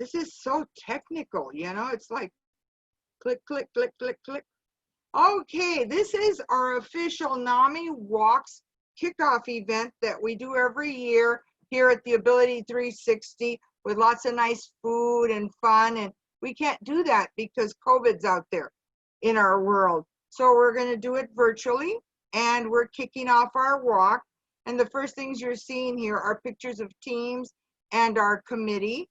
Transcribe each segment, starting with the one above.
This is so technical, you know, it's like click, click, click, click, click. Okay, this is our official NAMIWalks kickoff event that we do every year here at the Ability 360 with lots of nice food and fun. And we can't do that because COVID's out there in our world. So we're going to do it virtually, and we're kicking off our walk. And the first things you're seeing here are pictures of teams and our committee.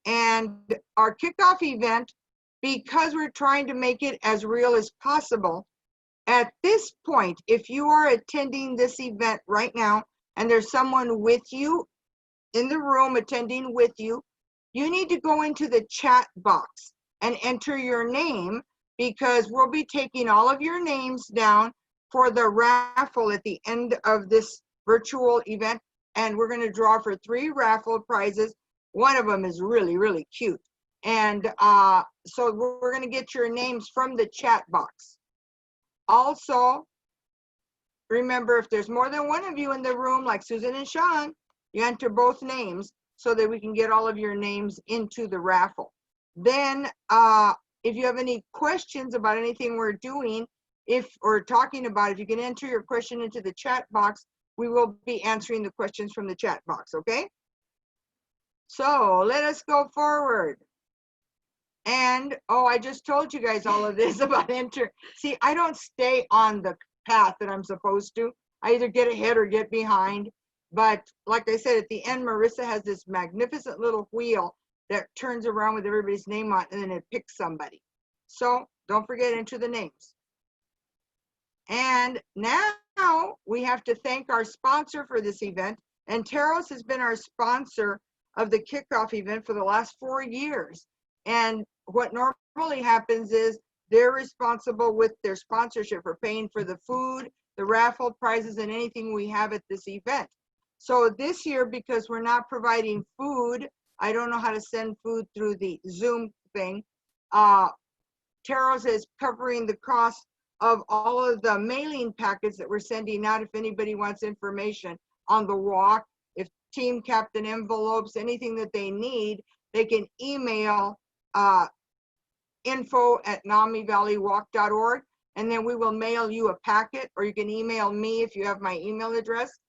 And our kickoff event, because we're trying to make it as real as possible, at this point, if you are attending this event right now and there's someone with you in the room attending with you, you need to go into the chat box and enter your name, because we'll be taking all of your names down for the raffle at the end of this virtual event. And we're going to draw for 3 raffle prizes. One of them is really, really cute. And so we're going to get your names from the chat box. Also, remember, if there's more than one of you in the room, like Susan and Sean, you enter both names so that we can get all of your names into the raffle. Then, if you have any questions about anything we're doing, or talking about, if you can enter your question into the chat box, we will be answering the questions from the chat box, okay? So let us go forward. And, oh, I just told you guys all of this about enter. See, I don't stay on the path that I'm supposed to. I either get ahead or get behind. But like I said, at the end, Marissa has this magnificent little wheel that turns around with everybody's name on, and then it picks somebody. So don't forget, enter the names. And now we have to thank our sponsor for this event. And Taros has been our sponsor of the kickoff event for the last 4 years. And what normally happens is they're responsible with their sponsorship for paying for the food, the raffle prizes, and anything we have at this event. So this year, because we're not providing food, I don't know how to send food through the Zoom thing. Taros is covering the cost of all of the mailing packets that we're sending out. If anybody wants information on the walk, if team captain envelopes, anything that they need, they can email info@NAMIValleyWalk.org, and then we will mail you a packet, or you can email me if you have my email address.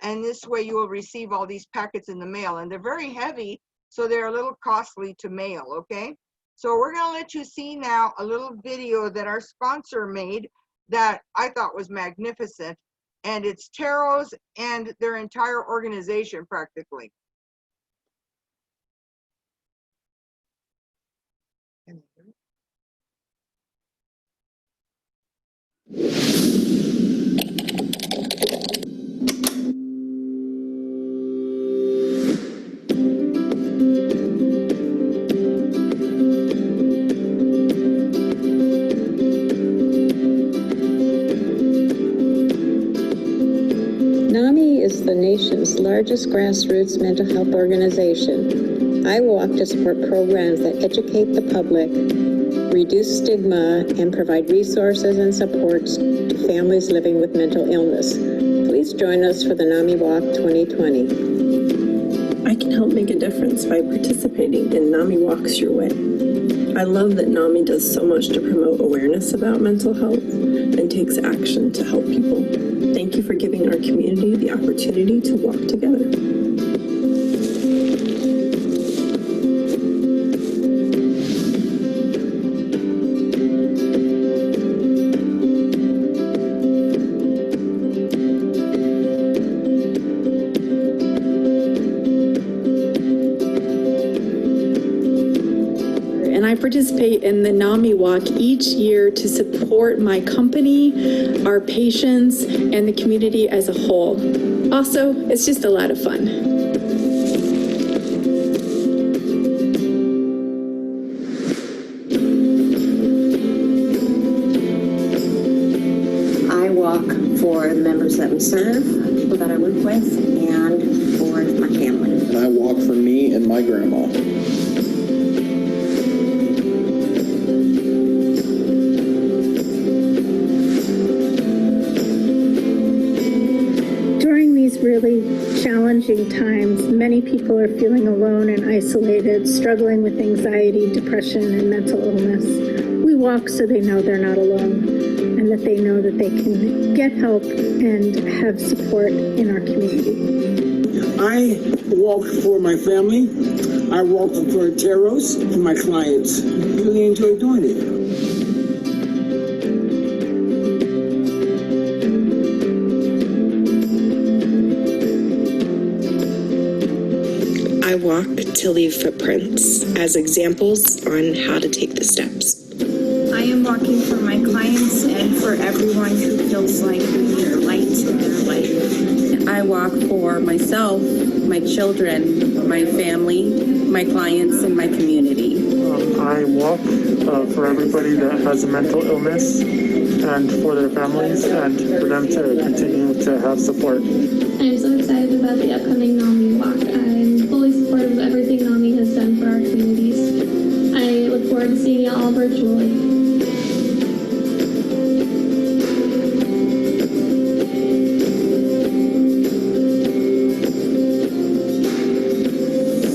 And this way you will receive all these packets in the mail, and they're very heavy, so they're a little costly to mail, okay? So we're gonna let you see now a little video that our sponsor made that I thought was magnificent, and it's Taros and their entire organization practically. NAMI is the nation's largest grassroots mental health organization. I walk to support programs that educate the public, reduce stigma, and provide resources and supports to families living with mental illness. Please join us for the NAMI Walk 2020. I can help make a difference by participating in NAMI Walks Your Way. I love that NAMI does so much to promote awareness about mental health and takes action to help people. Thank you for giving our community the opportunity to walk together. And I participate in the NAMI Walk each year to support my company, our patients, and the community as a whole. Also, it's just a lot of fun. I walk for the members that we serve, people that I work with, and for my family. And I walk for me and my grandma. During these really challenging times, many people are feeling alone and isolated, struggling with anxiety, depression, and mental illness. We walk so they know they're not alone and that they know that they can get help and have support in our community. I walk for my family. I walk for Teros and my clients. Really enjoy doing it. I walk to leave footprints as examples on how to take the steps. I am walking for my clients and for everyone who feels like they're light in their life. I walk for myself, my children, my family, my clients, and my community. I walk for everybody that has a mental illness and for their families and for them to continue to have support. I'm so excited about the upcoming NAMI walk. I'm fully supportive of everything NAMI has done for our communities. I look forward to seeing you all virtually.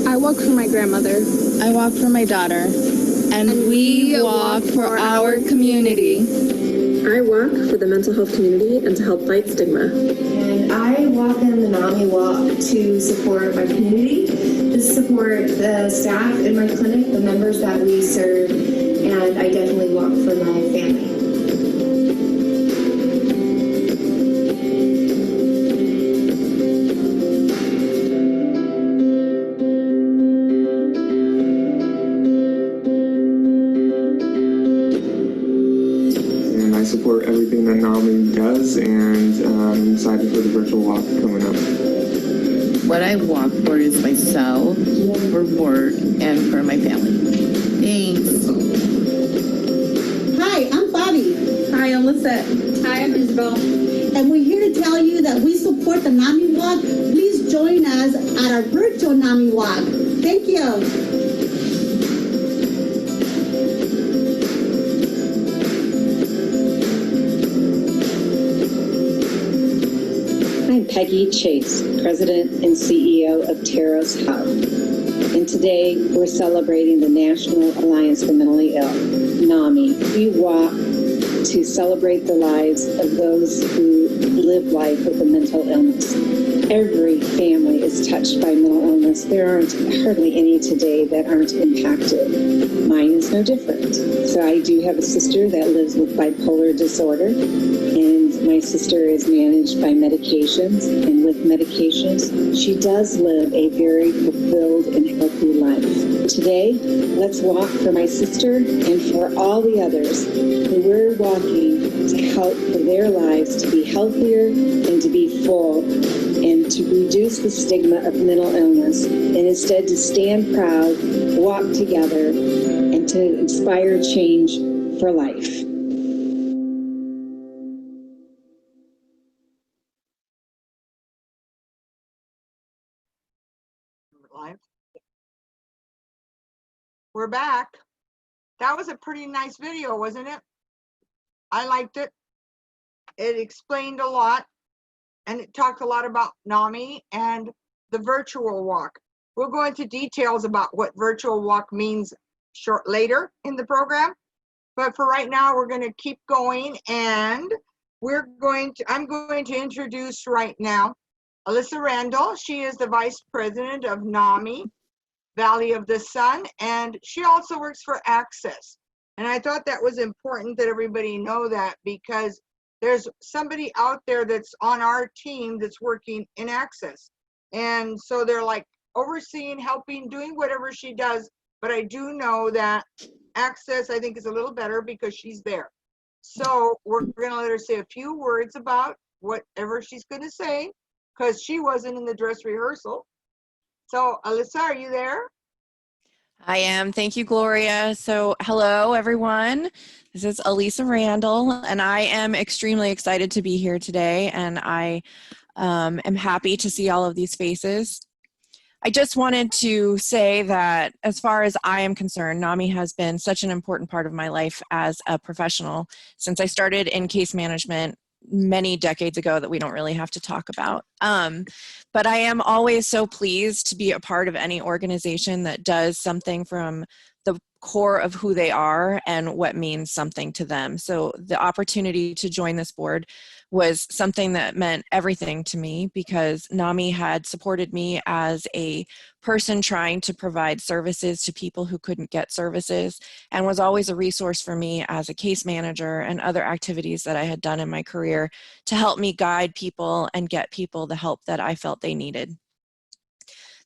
I walk for my grandmother. I walk for my daughter. And we walk for our community. I walk for the mental health community and to help fight stigma. And I walk in the NAMI walk to support my community, to support the staff in my clinic, the members that we serve, and I definitely walk for my family. Support everything that NAMI does, and I'm excited for the virtual walk coming up. What I walk for is myself, for work, and for my family. Thanks. Hi, I'm Bobby. Hi, I'm Lisette. Hi, I'm Isabel. And we're here to tell you that we support the NAMI walk. Please join us at our virtual NAMI walk. Thank you. I'm Peggy Chase, President and CEO of Teros Health. And today we're celebrating the National Alliance for Mentally Ill, NAMI. We walk to celebrate the lives of those who live life with a mental illness. Every family is touched by mental illness. There aren't hardly any today that aren't impacted. Mine is no different. So I do have a sister that lives with bipolar disorder, and my sister is managed by medications, and with medications, she does live a very fulfilled and healthy life. Today, let's walk for my sister and for all the others who we're walking to help for their lives to be healthier and to be full, and to reduce the stigma of mental illness, and instead to stand proud, walk together, and to inspire change for life. We're back. That was a pretty nice video, wasn't it? I liked it. It explained a lot, and it talked a lot about NAMI and the virtual walk. We'll go into details about what virtual walk means later in the program. But for right now, we're going to keep going, and I'm going to introduce right now Alyssa Randall. She is the Vice President of NAMI, Valley of the Sun, and she also works for Access. And I thought that was important that everybody know that, because there's somebody out there that's on our team that's working in Access. And so they're like overseeing, helping, doing whatever she does. But I do know that Access, I think, is a little better because she's there. So we're going to let her say a few words about whatever she's going to say, because she wasn't in the dress rehearsal. So Alyssa, are you there? I am. Thank you, Gloria. So hello, everyone. This is Alyssa Randall, and I am extremely excited to be here today, and I am happy to see all of these faces. I just wanted to say that as far as I am concerned, NAMI has been such an important part of my life as a professional since I started in case management many decades ago that we don't really have to talk about. But I am always so pleased to be a part of any organization that does something from the core of who they are and what means something to them. So the opportunity to join this board was something that meant everything to me, because NAMI had supported me as a person trying to provide services to people who couldn't get services, and was always a resource for me as a case manager and other activities that I had done in my career to help me guide people and get people the help that I felt they needed.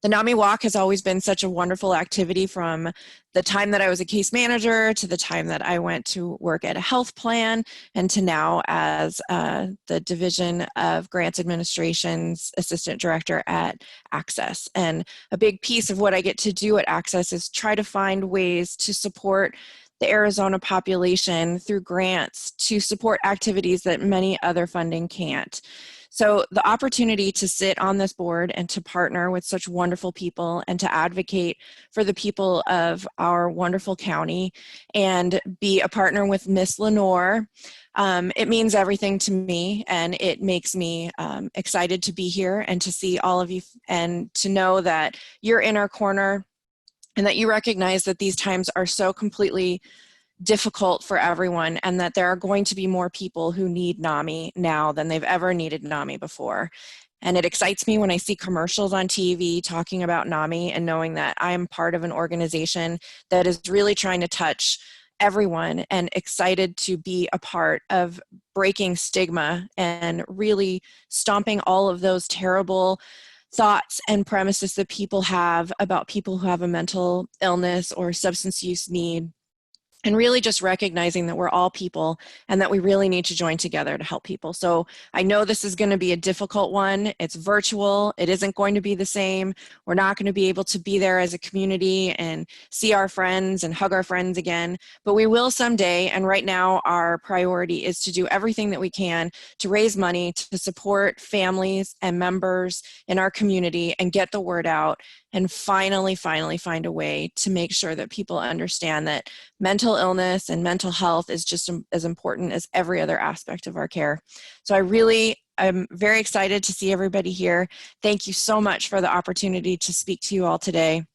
The NAMI Walk has always been such a wonderful activity, from the time that I was a case manager to the time that I went to work at a health plan, and to now as the Division of Grants Administration's Assistant Director at Access. And a big piece of what I get to do at Access is try to find ways to support the Arizona population through grants to support activities that many other funding can't. So the opportunity to sit on this board and to partner with such wonderful people and to advocate for the people of our wonderful county and be a partner with Miss Lenore, it means everything to me, and it makes me excited to be here and to see all of you and to know that you're in our corner and that you recognize that these times are so completely difficult for everyone, and that there are going to be more people who need NAMI now than they've ever needed NAMI before. And it excites me when I see commercials on TV talking about NAMI, and knowing that I'm part of an organization that is really trying to touch everyone, and excited to be a part of breaking stigma and really stomping all of those terrible thoughts and premises that people have about people who have a mental illness or substance use need. And really just recognizing that we're all people and that we really need to join together to help people. So I know this is going to be a difficult one. It's virtual. It isn't going to be the same. We're not going to be able to be there as a community and see our friends and hug our friends again, but we will someday. And right now our priority is to do everything that we can to raise money to support families and members in our community and get the word out, and finally find a way to make sure that people understand that mental illness and mental health is just as important as every other aspect of our care. So I'm very excited to see everybody here. Thank you so much for the opportunity to speak to you all today.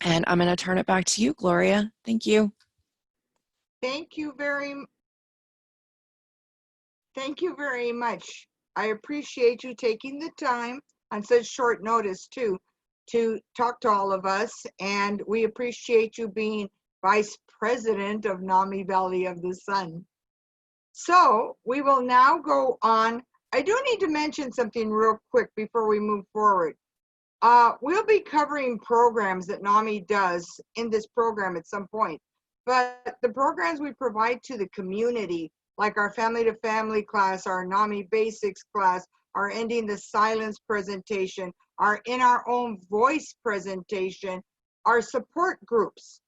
And I'm going to turn it back to you, Gloria. Thank you. Thank you very much. I appreciate you taking the time on such short notice too to talk to all of us, and we appreciate you being Vice President of NAMI Valley of the Sun. So we will now go on. I do need to mention something real quick before we move forward. We'll be covering programs that NAMI does in this program at some point, but the programs we provide to the community, like our Family to Family class, our NAMI Basics class, our Ending the Silence presentation, our In Our Own Voice presentation, our support groups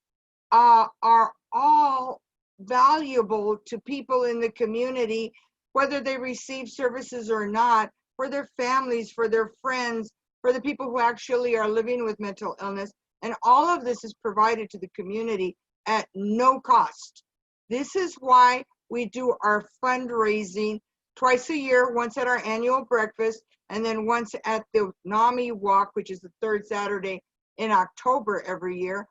are all valuable to people in the community, whether they receive services or not, for their families, for their friends, for the people who actually are living with mental illness. And all of this is provided to the community at no cost. This is why we do our fundraising twice a year, once at our annual breakfast, and then once at the NAMI Walk, which is the third Saturday in October every year.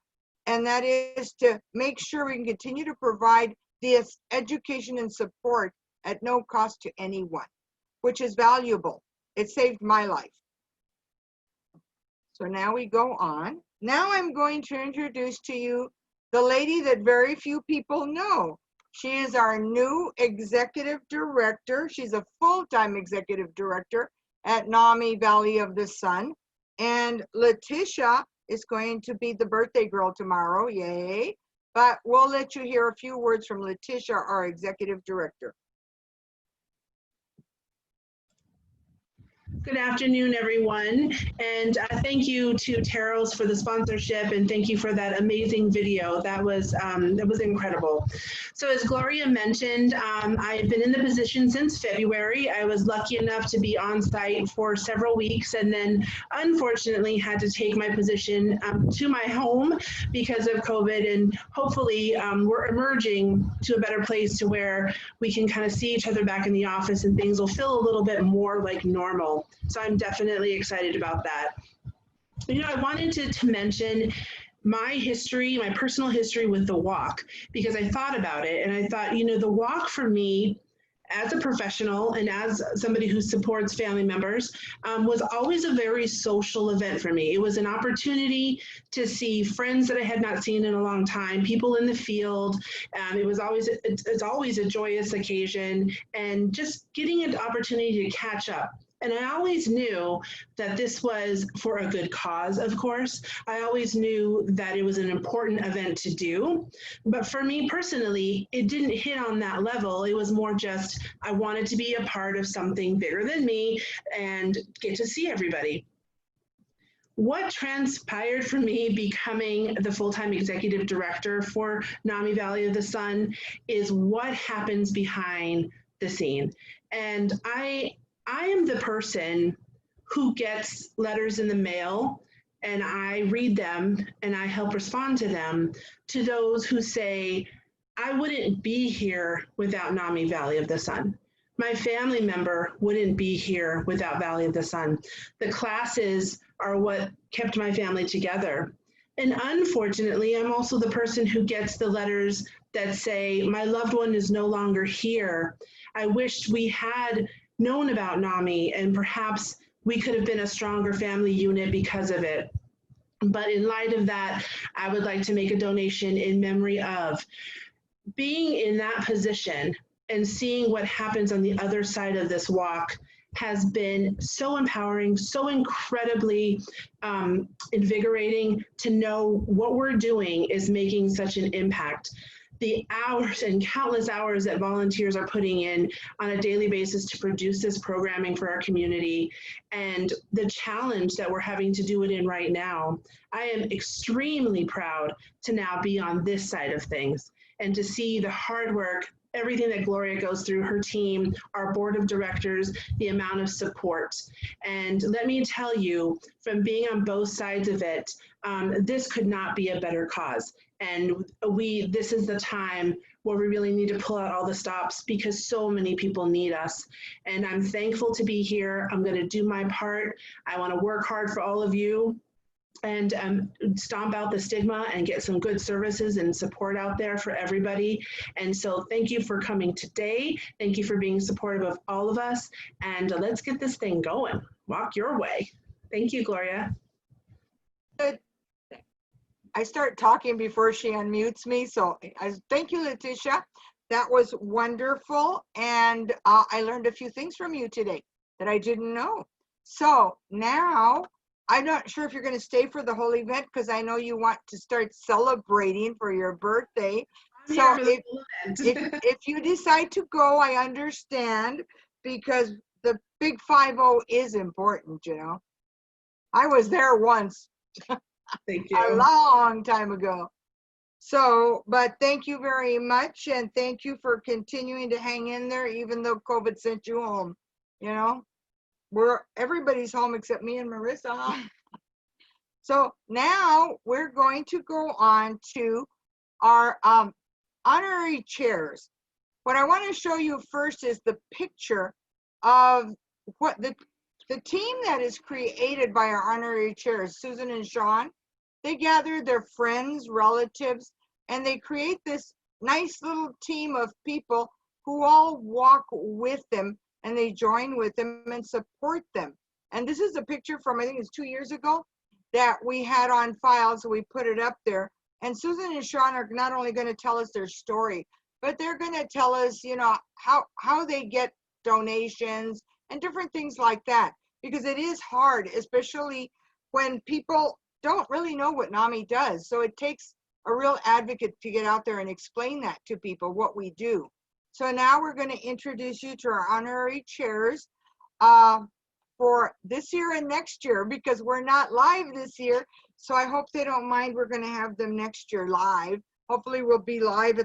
And that is to make sure we can continue to provide this education and support at no cost to anyone, which is valuable. It saved my life. So now we go on. Now I'm going to introduce to you the lady that very few people know. She is our new executive director. She's a full-time executive director at NAMI Valley of the Sun. And Letitia is going to be the birthday girl tomorrow, yay. But we'll let you hear a few words from Letitia, our executive director. Good afternoon, everyone. And thank you to Teros for the sponsorship, and thank you for that amazing video. That was incredible. So as Gloria mentioned, I've been in the position since February. I was lucky enough to be on site for several weeks, and then unfortunately had to take my position to my home because of COVID. And hopefully we're emerging to a better place to where we can kind of see each other back in the office and things will feel a little bit more like normal. So I'm definitely excited about that. You know, I wanted to mention my history, my personal history with the walk, because I thought about it and I thought, you know, the walk for me as a professional and as somebody who supports family members was always a very social event for me. It was an opportunity to see friends that I had not seen in a long time, people in the field. It's always a joyous occasion, and just getting an opportunity to catch up. And I always knew that this was for a good cause, of course. I always knew that it was an important event to do. But for me personally, it didn't hit on that level. It was more just, I wanted to be a part of something bigger than me and get to see everybody. What transpired for me becoming the full-time executive director for NAMI Valley of the Sun is what happens behind the scene. And I am the person who gets letters in the mail and I read them and I help respond to them, to those who say, I wouldn't be here without NAMI Valley of the Sun. My family member wouldn't be here without Valley of the Sun. The classes are what kept my family together. And unfortunately, I'm also the person who gets the letters that say, my loved one is no longer here. I wished we had known about NAMI and perhaps we could have been a stronger family unit because of it. But in light of that, I would like to make a donation in memory of being in that position and seeing what happens on the other side of this walk has been so empowering, so incredibly invigorating to know what we're doing is making such an impact. The hours and countless hours that volunteers are putting in on a daily basis to produce this programming for our community, and the challenge that we're having to do it in right now, I am extremely proud to now be on this side of things and to see the hard work, everything that Gloria goes through, her team, our board of directors, the amount of support. And let me tell you, from being on both sides of it, this could not be a better cause. And this is the time where we really need to pull out all the stops because so many people need us. And I'm thankful to be here. I'm going to do my part. I want to work hard for all of you and stomp out the stigma and get some good services and support out there for everybody. And so thank you for coming today. Thank you for being supportive of all of us. And let's get this thing going. Walk your way. Thank you, Gloria. Good. I start talking before she unmutes me. So thank you, Letitia. That was wonderful. And I learned a few things from you today that I didn't know. So now I'm not sure if you're going to stay for the whole event because I know you want to start celebrating for your birthday. So if you decide to go, I understand because the big 5-0 is important, you know. I was there once. Thank you. A long time ago. So, but thank you very much. And thank you for continuing to hang in there, even though COVID sent you home. You know, everybody's home except me and Marissa. So now we're going to go on to our honorary chairs. What I want to show you first is the picture of what the team that is created by our honorary chairs, Susan and Sean. They gather their friends, relatives, and they create this nice little team of people who all walk with them and they join with them and support them. And this is a picture from, I think it's 2 years ago, that we had on file, so we put it up there. And Susan and Sean are not only going to tell us their story, but they're going to tell us, you know, how they get donations and different things like that. Because it is hard, especially when people don't really know what NAMI does. So it takes a real advocate to get out there and explain that to people, what we do. So now we're going to introduce you to our honorary chairs. for this year and next year, because we're not live this year. So I hope they don't mind. We're going to have them next year live. Hopefully we'll be live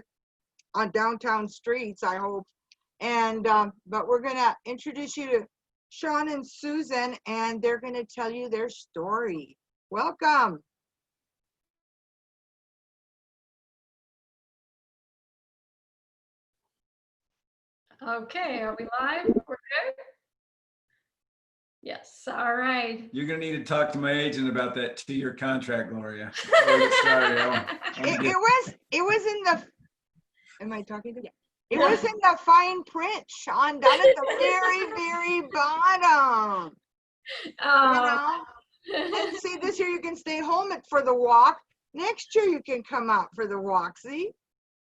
on downtown streets, I hope. And but we're going to introduce you to Sean and Susan, and they're going to tell you their story. Welcome. Okay, are we live? We're good? Yes, all right. You're going to need to talk to my agent about that 2-year contract, Gloria. It was in the, am I talking to you? It was in the fine print, Sean, down at the very, very bottom. And see, this year you can stay home for the walk. Next year you can come out for the walk, see?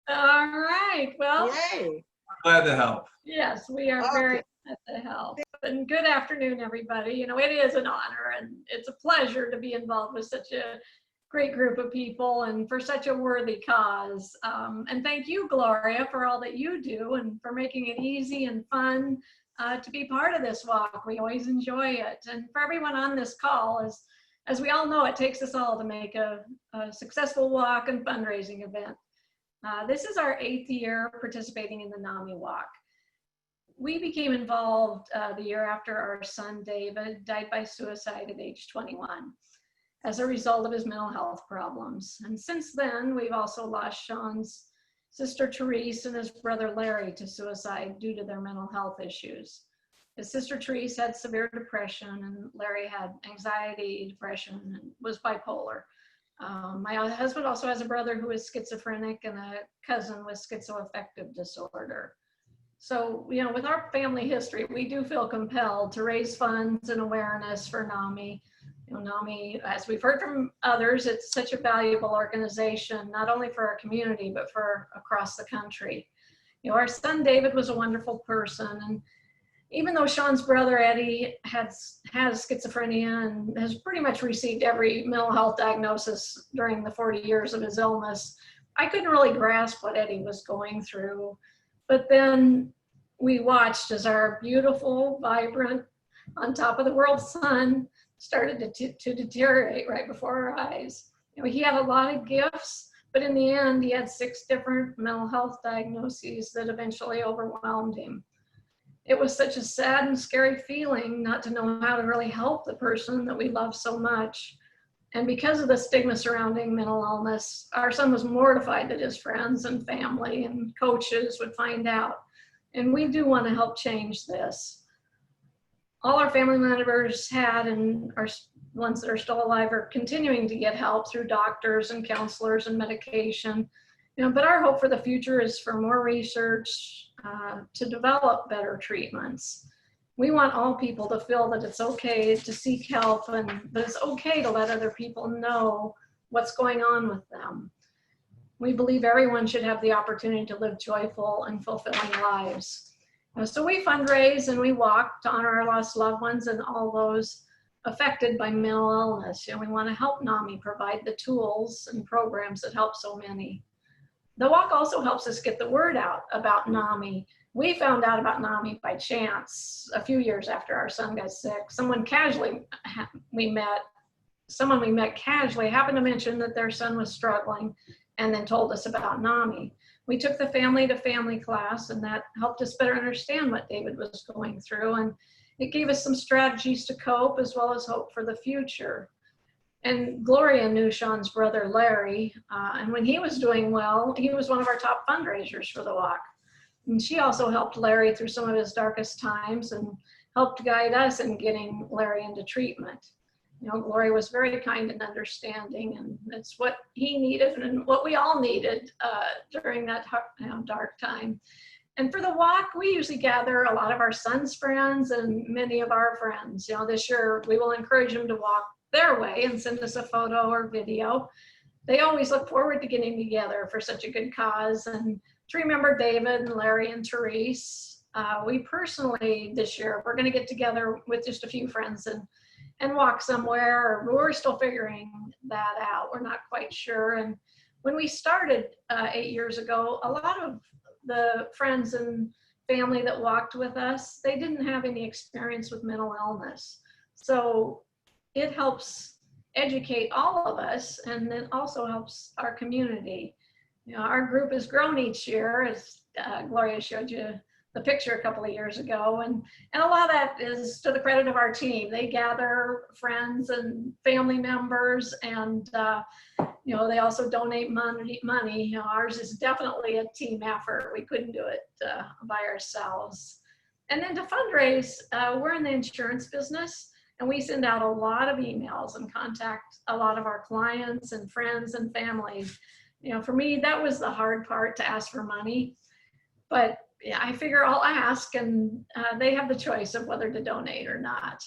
All right, well. Yay. Glad to help. Yes, we are very glad to help. And good afternoon, everybody. You know, it is an honor and it's a pleasure to be involved with such a great group of people and for such a worthy cause. And thank you, Gloria, for all that you do and for making it easy and fun to be part of this walk. We always enjoy it. And for everyone on this call, as we all know, it takes us all to make a successful walk and fundraising event. This is our 8th year participating in the NAMI Walk. We became involved the year after our son, David, died by suicide at age 21 as a result of his mental health problems. And since then, we've also lost Sean's sister, Therese, and his brother, Larry, to suicide due to their mental health issues. His sister, Therese, had severe depression, and Larry had anxiety, depression, and was bipolar. My husband also has a brother who is schizophrenic and a cousin with schizoaffective disorder. So, you know, with our family history, we do feel compelled to raise funds and awareness for NAMI. You know, NAMI, as we've heard from others, it's such a valuable organization, not only for our community, but for across the country. You know, our son, David, was a wonderful person. And even though Sean's brother, Eddie, has schizophrenia and has pretty much received every mental health diagnosis during the 40 years of his illness, I couldn't really grasp what Eddie was going through. But then we watched as our beautiful, vibrant, on top of the world sun started to deteriorate right before our eyes. You know, he had a lot of gifts, but in the end, he had 6 different mental health diagnoses that eventually overwhelmed him. It was such a sad and scary feeling not to know how to really help the person that we love so much. And because of the stigma surrounding mental illness, our son was mortified that his friends and family and coaches would find out. And we do want to help change this. All our family members had, and our ones that are still alive are continuing to get help through doctors and counselors and medication. You know, but our hope for the future is for more research to develop better treatments. We want all people to feel that it's okay to seek help and that it's okay to let other people know what's going on with them. We believe everyone should have the opportunity to live joyful and fulfilling lives. So we fundraise and we walk to honor our lost loved ones and all those affected by mental illness. You know, we want to help NAMI provide the tools and programs that help so many. The walk also helps us get the word out about NAMI. We found out about NAMI by chance a few years after our son got sick. Someone we met casually happened to mention that their son was struggling and then told us about NAMI. We took the family to family class, and that helped us better understand what David was going through. And it gave us some strategies to cope as well as hope for the future. And Gloria knew Sean's brother, Larry, and when he was doing well, he was one of our top fundraisers for the walk. And she also helped Larry through some of his darkest times and helped guide us in getting Larry into treatment. You know, Gloria was very kind and understanding, and it's what he needed and what we all needed during that dark time. And for the walk, we usually gather a lot of our son's friends and many of our friends. You know, this year we will encourage them to walk their way and send us a photo or video. They always look forward to getting together for such a good cause and to remember David and Larry and Therese. We personally, this year, we're going to get together with just a few friends and walk somewhere. We're still figuring that out. We're not quite sure. And when we started 8 years ago, a lot of the friends and family that walked with us, they didn't have any experience with mental illness. So it helps educate all of us, and then also helps our community. You know, our group has grown each year, as Gloria showed you the picture a couple of years ago, and a lot of that is to the credit of our team. They gather friends and family members, and you know, they also donate money. You know, ours is definitely a team effort. We couldn't do it by ourselves. And then to fundraise, we're in the insurance business, and we send out a lot of emails and contact a lot of our clients and friends and family. You know, for me, that was the hard part, to ask for money. But yeah, I figure I'll ask, and they have the choice of whether to donate or not.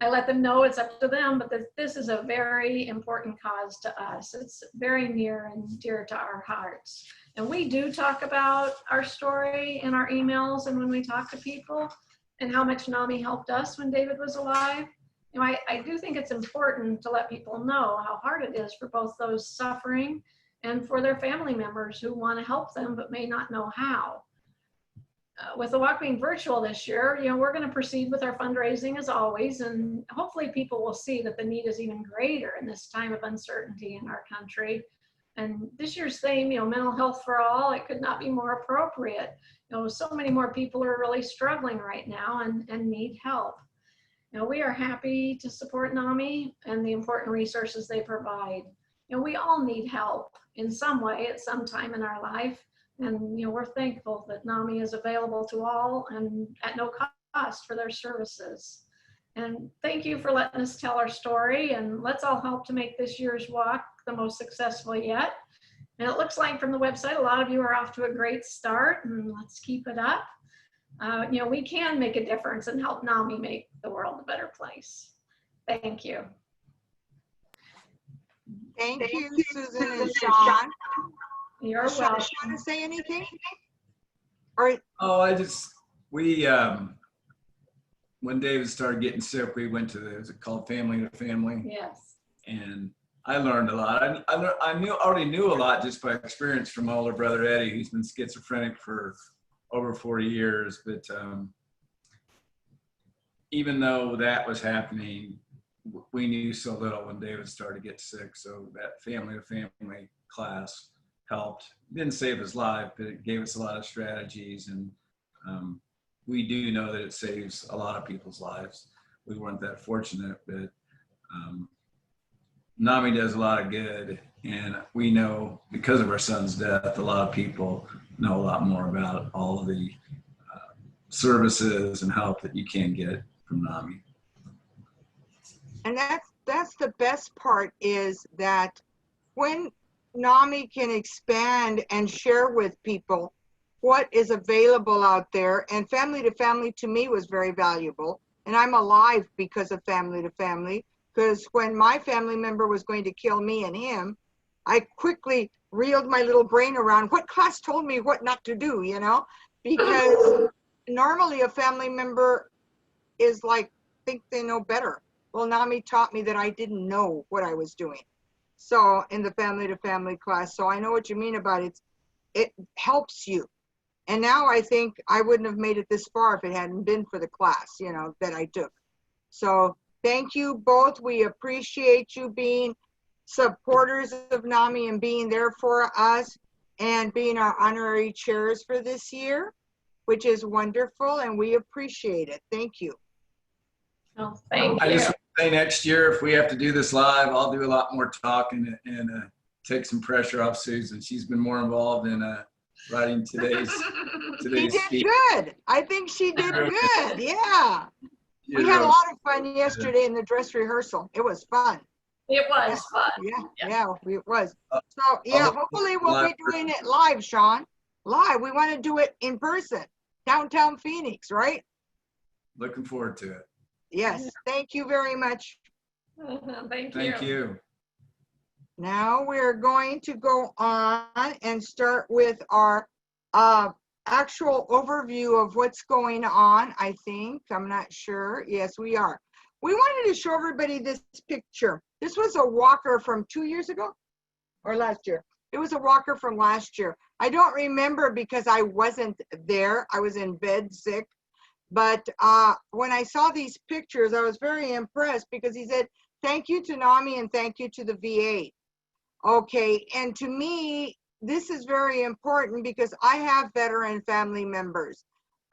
I let them know it's up to them, but this is a very important cause to us. It's very near and dear to our hearts. And we do talk about our story in our emails and when we talk to people, and how much NAMI helped us when David was alive. You know, I do think it's important to let people know how hard it is for both those suffering and for their family members who want to help them but may not know how. With the walk being virtual this year, you know, we're going to proceed with our fundraising as always, and hopefully people will see that the need is even greater in this time of uncertainty in our country. And this year's theme, you know, mental health for all, it could not be more appropriate. You know, so many more people are really struggling right now and need help. You know, we are happy to support NAMI and the important resources they provide. You know, we all need help in some way at some time in our life. And, you know, we're thankful that NAMI is available to all and at no cost for their services. And thank you for letting us tell our story, and let's all help to make this year's walk the most successful yet. And it looks like from the website, a lot of you are off to a great start, and let's keep it up. You know, we can make a difference and help NAMI make the world a better place. Thank you. Thank you, Susan and Sean. You're welcome. welcome. Want to say anything? Or Oh, when David started getting sick, we went to it was called Family to Family. Yes. And I learned a lot. I already knew a lot just by experience from my older brother Eddie, who's been schizophrenic for over 40 years. But even though that was happening, we knew so little when David started to get sick. So that Family to Family class helped. It didn't save his life, but it gave us a lot of strategies. And we do know that it saves a lot of people's lives. We weren't that fortunate, but NAMI does a lot of good. And we know because of our son's death, a lot of people know a lot more about all of the services and help that you can get from NAMI. And that's the best part, is that when NAMI can expand and share with people what is available out there, and Family to Family to me was very valuable. And I'm alive because of Family to Family, because when my family member was going to kill me and him, I quickly reeled my little brain around what class told me what not to do, you know, because normally a family member is like, think they know better. Well, NAMI taught me that I didn't know what I was doing. So in the Family to Family class, so I know what you mean about it. It helps you. And now I think I wouldn't have made it this far if it hadn't been for the class, you know, that I took. So thank you both. We appreciate you being supporters of NAMI and being there for us and being our honorary chairs for this year, which is wonderful, and we appreciate it. Thank you. Oh, thank you. I just want to say, next year, if we have to do this live, I'll do a lot more talking and take some pressure off Susan. She's been more involved in writing today's She did speech. good. I think she did good. Yeah. We had a lot of fun yesterday in the dress rehearsal. It was fun. It was fun. Yeah, it was. So yeah, hopefully we'll be doing it live, Sean. Live. We want to do it in person, downtown Phoenix, right? Looking forward to it. Yes. Thank you very much. Thank you. Thank you. Now we're going to go on and start with our actual overview of what's going on, I think. I'm not sure. Yes, we are. We wanted to show everybody this picture. This was a walker from 2 years ago or last year. It was a walker from last year. I don't remember because I wasn't there. I was in bed sick. But when I saw these pictures, I was very impressed because he said, thank you to NAMI and thank you to the VA. Okay, and to me, this is very important because I have veteran family members.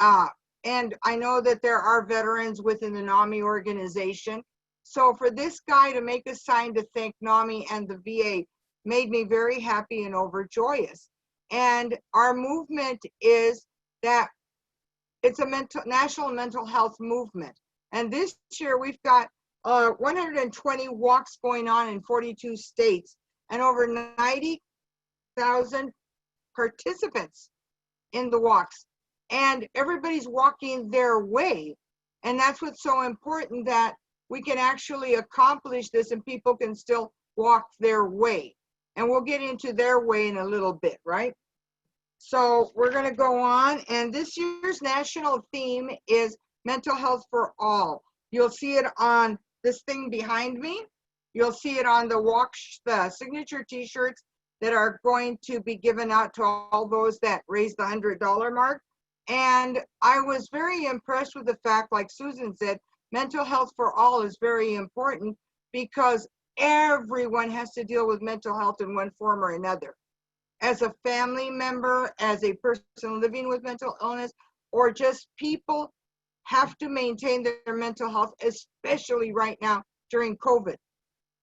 And I know that there are veterans within the NAMI organization. So for this guy to make a sign to thank NAMI and the VA made me very happy and overjoyous. And our movement is that it's a national mental health movement. And this year we've got 120 walks going on in 42 states and over 90,000 participants in the walks. And everybody's walking their way. And that's what's so important, that we can actually accomplish this and people can still walk their way. And we'll get into their way in a little bit, right? So we're going to go on. And this year's national theme is mental health for all. You'll see it on this thing behind me. You'll see it on the signature t-shirts that are going to be given out to all those that raise the $100 mark. And I was very impressed with the fact, like Susan said, mental health for all is very important because everyone has to deal with mental health in one form or another. As a family member, as a person living with mental illness, or just people have to maintain their mental health, especially right now during COVID.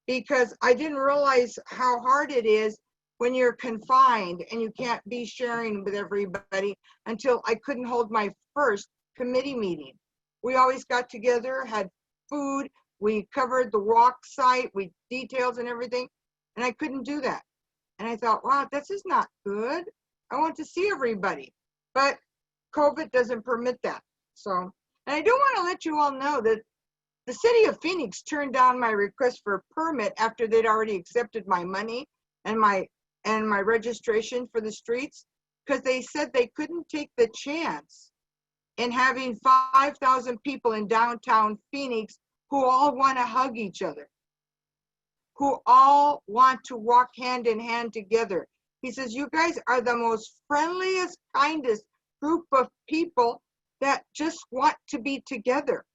Because I didn't realize how hard it is when you're confined and you can't be sharing with everybody until I couldn't hold my first committee meeting. We always got together, had food, we covered the walk site, we details and everything, and I couldn't do that. And I thought, wow, this is not good. I want to see everybody, but COVID doesn't permit that. So, and I do want to let you all know that the city of Phoenix turned down my request for a permit after they'd already accepted my money and my registration for the streets, because they said they couldn't take the chance in having 5,000 people in downtown Phoenix who all want to hug each other, who all want to walk hand in hand together. He says, you guys are the most friendliest, kindest group of people that just want to be together.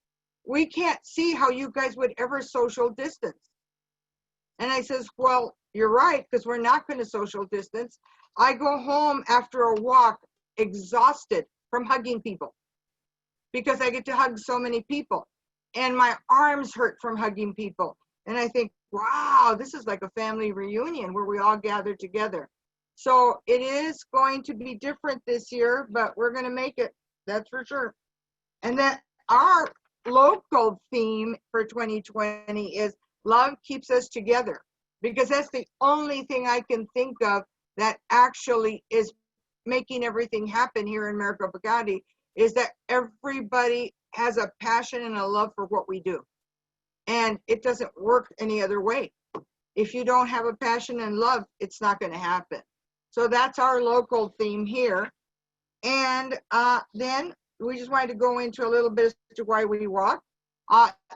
We can't see how you guys would ever social distance. And I says, well, you're right, because we're not going to social distance. I go home after a walk exhausted from hugging people because I get to hug so many people. And my arms hurt from hugging people. And I think, wow, this is like a family reunion where we all gather together. So it is going to be different this year, but we're going to make it, that's for sure. And then our local theme for 2020 is love keeps us together, because that's the only thing I can think of that actually is making everything happen here in Maricopa County, is that everybody has a passion and a love for what we do. And it doesn't work any other way. If you don't have a passion and love, it's not going to happen. So that's our local theme here. And then we just wanted to go into a little bit as to why we walk.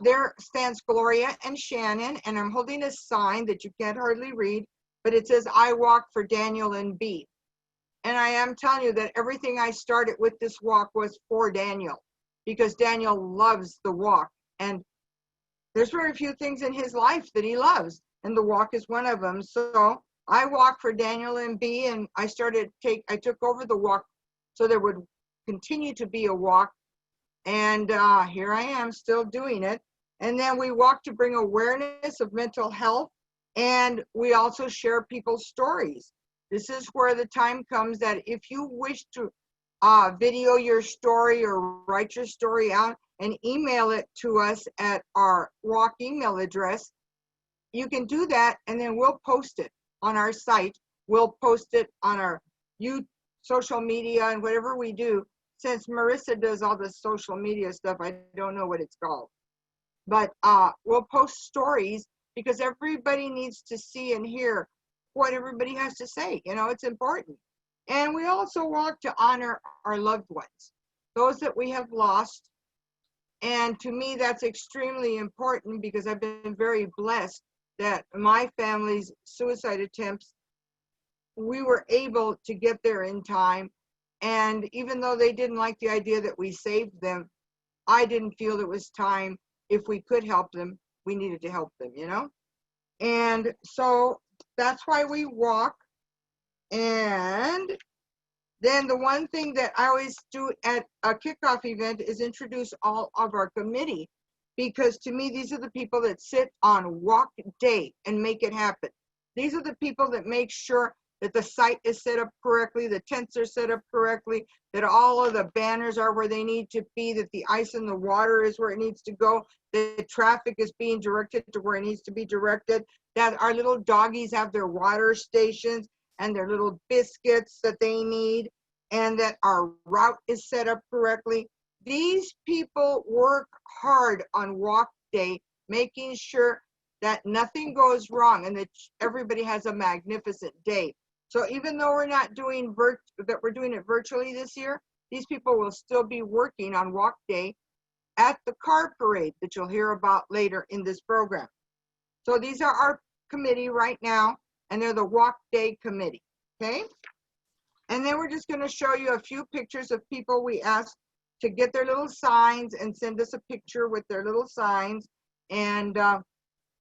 There stands Gloria and Shannon, and I'm holding a sign that you can't hardly read, but it says, I walk for Daniel and B. And I am telling you that everything I started with this walk was for Daniel, because Daniel loves the walk. And there's very few things in his life that he loves, and the walk is one of them. So I walk for Daniel and B, and I took over the walk so there would continue to be a walk. And here I am still doing it. And then we walk to bring awareness of mental health, and we also share people's stories. This is where the time comes that if you wish to video your story or write your story out and email it to us at our walk email address, you can do that, and then we'll post it on our site. We'll post it on our social media and whatever we do. Since Marissa does all the social media stuff, I don't know what it's called. But we'll post stories because everybody needs to see and hear what everybody has to say. You know, it's important. And we also walk to honor our loved ones, those that we have lost. And to me, that's extremely important because I've been very blessed that my family's suicide attempts we were able to get there in time. And even though they didn't like the idea that we saved them, I didn't feel it was time. If we could help them, we needed to help them, you know? And so that's why we walk. And then the one thing that I always do at a kickoff event is introduce all of our committee, because to me, these are the people that sit on walk day and make it happen. These are the people that make sure that the site is set up correctly, the tents are set up correctly, that all of the banners are where they need to be, that the ice in the water is where it needs to go, that the traffic is being directed to where it needs to be directed, that our little doggies have their water stations and their little biscuits that they need, and that our route is set up correctly. These people work hard on walk day, making sure that nothing goes wrong and that everybody has a magnificent day. So even though we're not doing we're doing it virtually this year, these people will still be working on walk day at the car parade that you'll hear about later in this program. So these are our committee right now, and they're the walk day committee, okay? And then we're just gonna show you a few pictures of people we asked to get their little signs and send us a picture with their little signs. And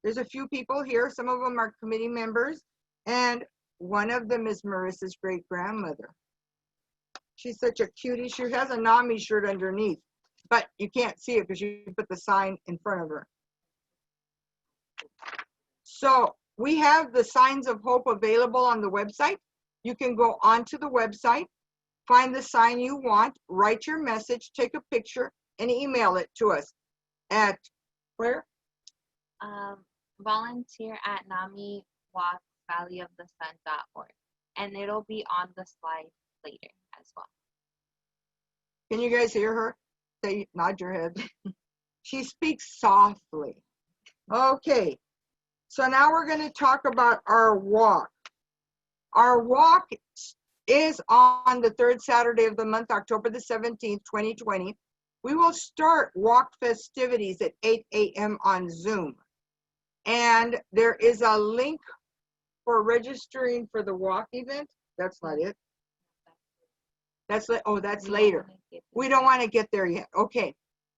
there's a few people here. Some of them are committee members, and one of them is Marissa's great grandmother. She's such a cutie. She has a NAMI shirt underneath, but you can't see it because you put the sign in front of her. So we have the Signs of Hope available on the website. You can go onto the website, find the sign you want, write your message, take a picture, and email it to us at where? Volunteer at NAMIWalksValleyofthesun.org, and it'll be on the slide later as well. Can you guys hear her? Say, nod your head. She speaks softly. Okay, so now we're going to talk about our walk. Our walk is on the third Saturday of the month, October the 17th, 2020. We will start walk festivities at 8 a.m. on Zoom. And there is a link for registering for the walk event. That's not it. That's later. We don't want to get there yet. Okay.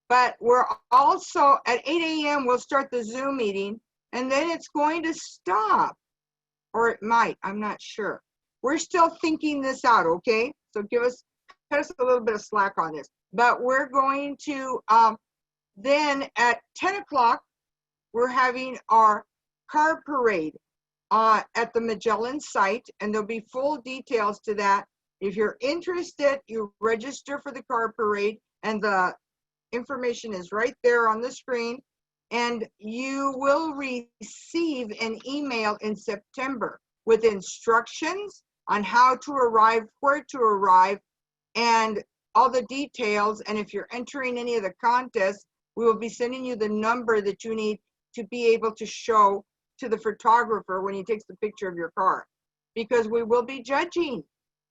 But we're also at 8 a.m. we'll start the Zoom meeting, and then it's going to stop. Or it might, I'm not sure. We're still thinking this out, okay? So cut us a little bit of slack on this. But we're going to, then at 10 o'clock, we're having our car parade at the Magellan site, and there'll be full details to that. If you're interested, you register for the car parade, and the information is right there on the screen. And you will receive an email in September with instructions on how to arrive, where to arrive, and all the details. And if you're entering any of the contests, we will be sending you the number that you need to be able to show to the photographer when he takes the picture of your car, because we will be judging.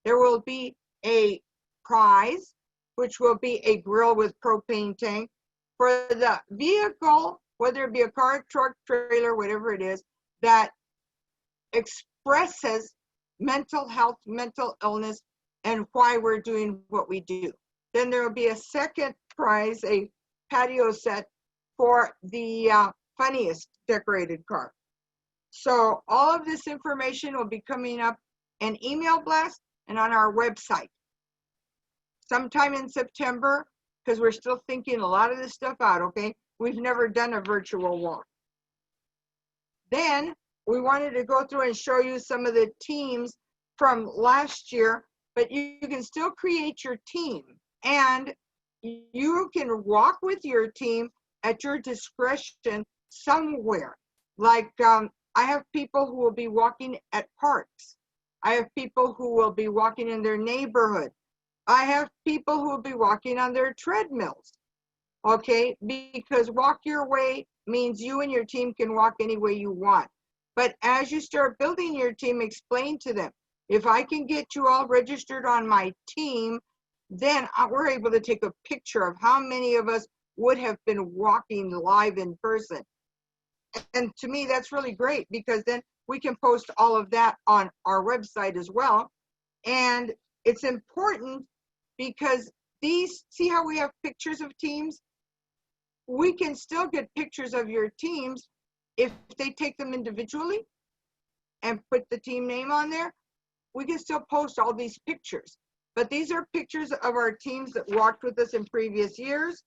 There will be a prize, which will be a grill with propane tank. For the vehicle, whether it be a car, truck, trailer, whatever it is, that expresses mental health, mental illness, and why we're doing what we do. Then there will be a second prize, a patio set for the funniest decorated car. So all of this information will be coming up in email blast and on our website sometime in September, because we're still thinking a lot of this stuff out, okay? We've never done a virtual walk. Then we wanted to go through and show you some of the teams from last year, but you can still create your team, and you can walk with your team at your discretion somewhere. Like I have people who will be walking at parks. I have people who will be walking in their neighborhood. I have people who will be walking on their treadmills. Okay, because walk your way means you and your team can walk any way you want. But as you start building your team, explain to them, if I can get you all registered on my team, then we're able to take a picture of how many of us would have been walking live in person. And to me, that's really great, because then we can post all of that on our website as well. And it's important because these, see how we have pictures of teams? We can still get pictures of your teams if they take them individually and put the team name on there. We can still post all these pictures. But these are pictures of our teams that walked with us in previous years.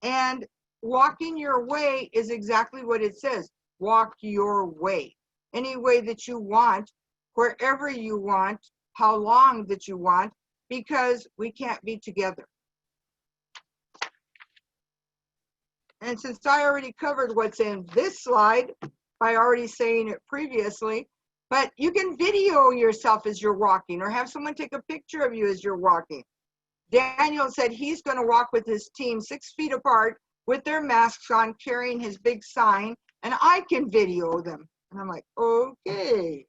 And walking your way is exactly what it says. Walk your way. Any way that you want, wherever you want, how long that you want, because we can't be together. And since I already covered what's in this slide by already saying it previously, but you can video yourself as you're walking or have someone take a picture of you as you're walking. Daniel said he's going to walk with his team 6 feet apart with their masks on, carrying his big sign, and I can video them. And I'm like, okay.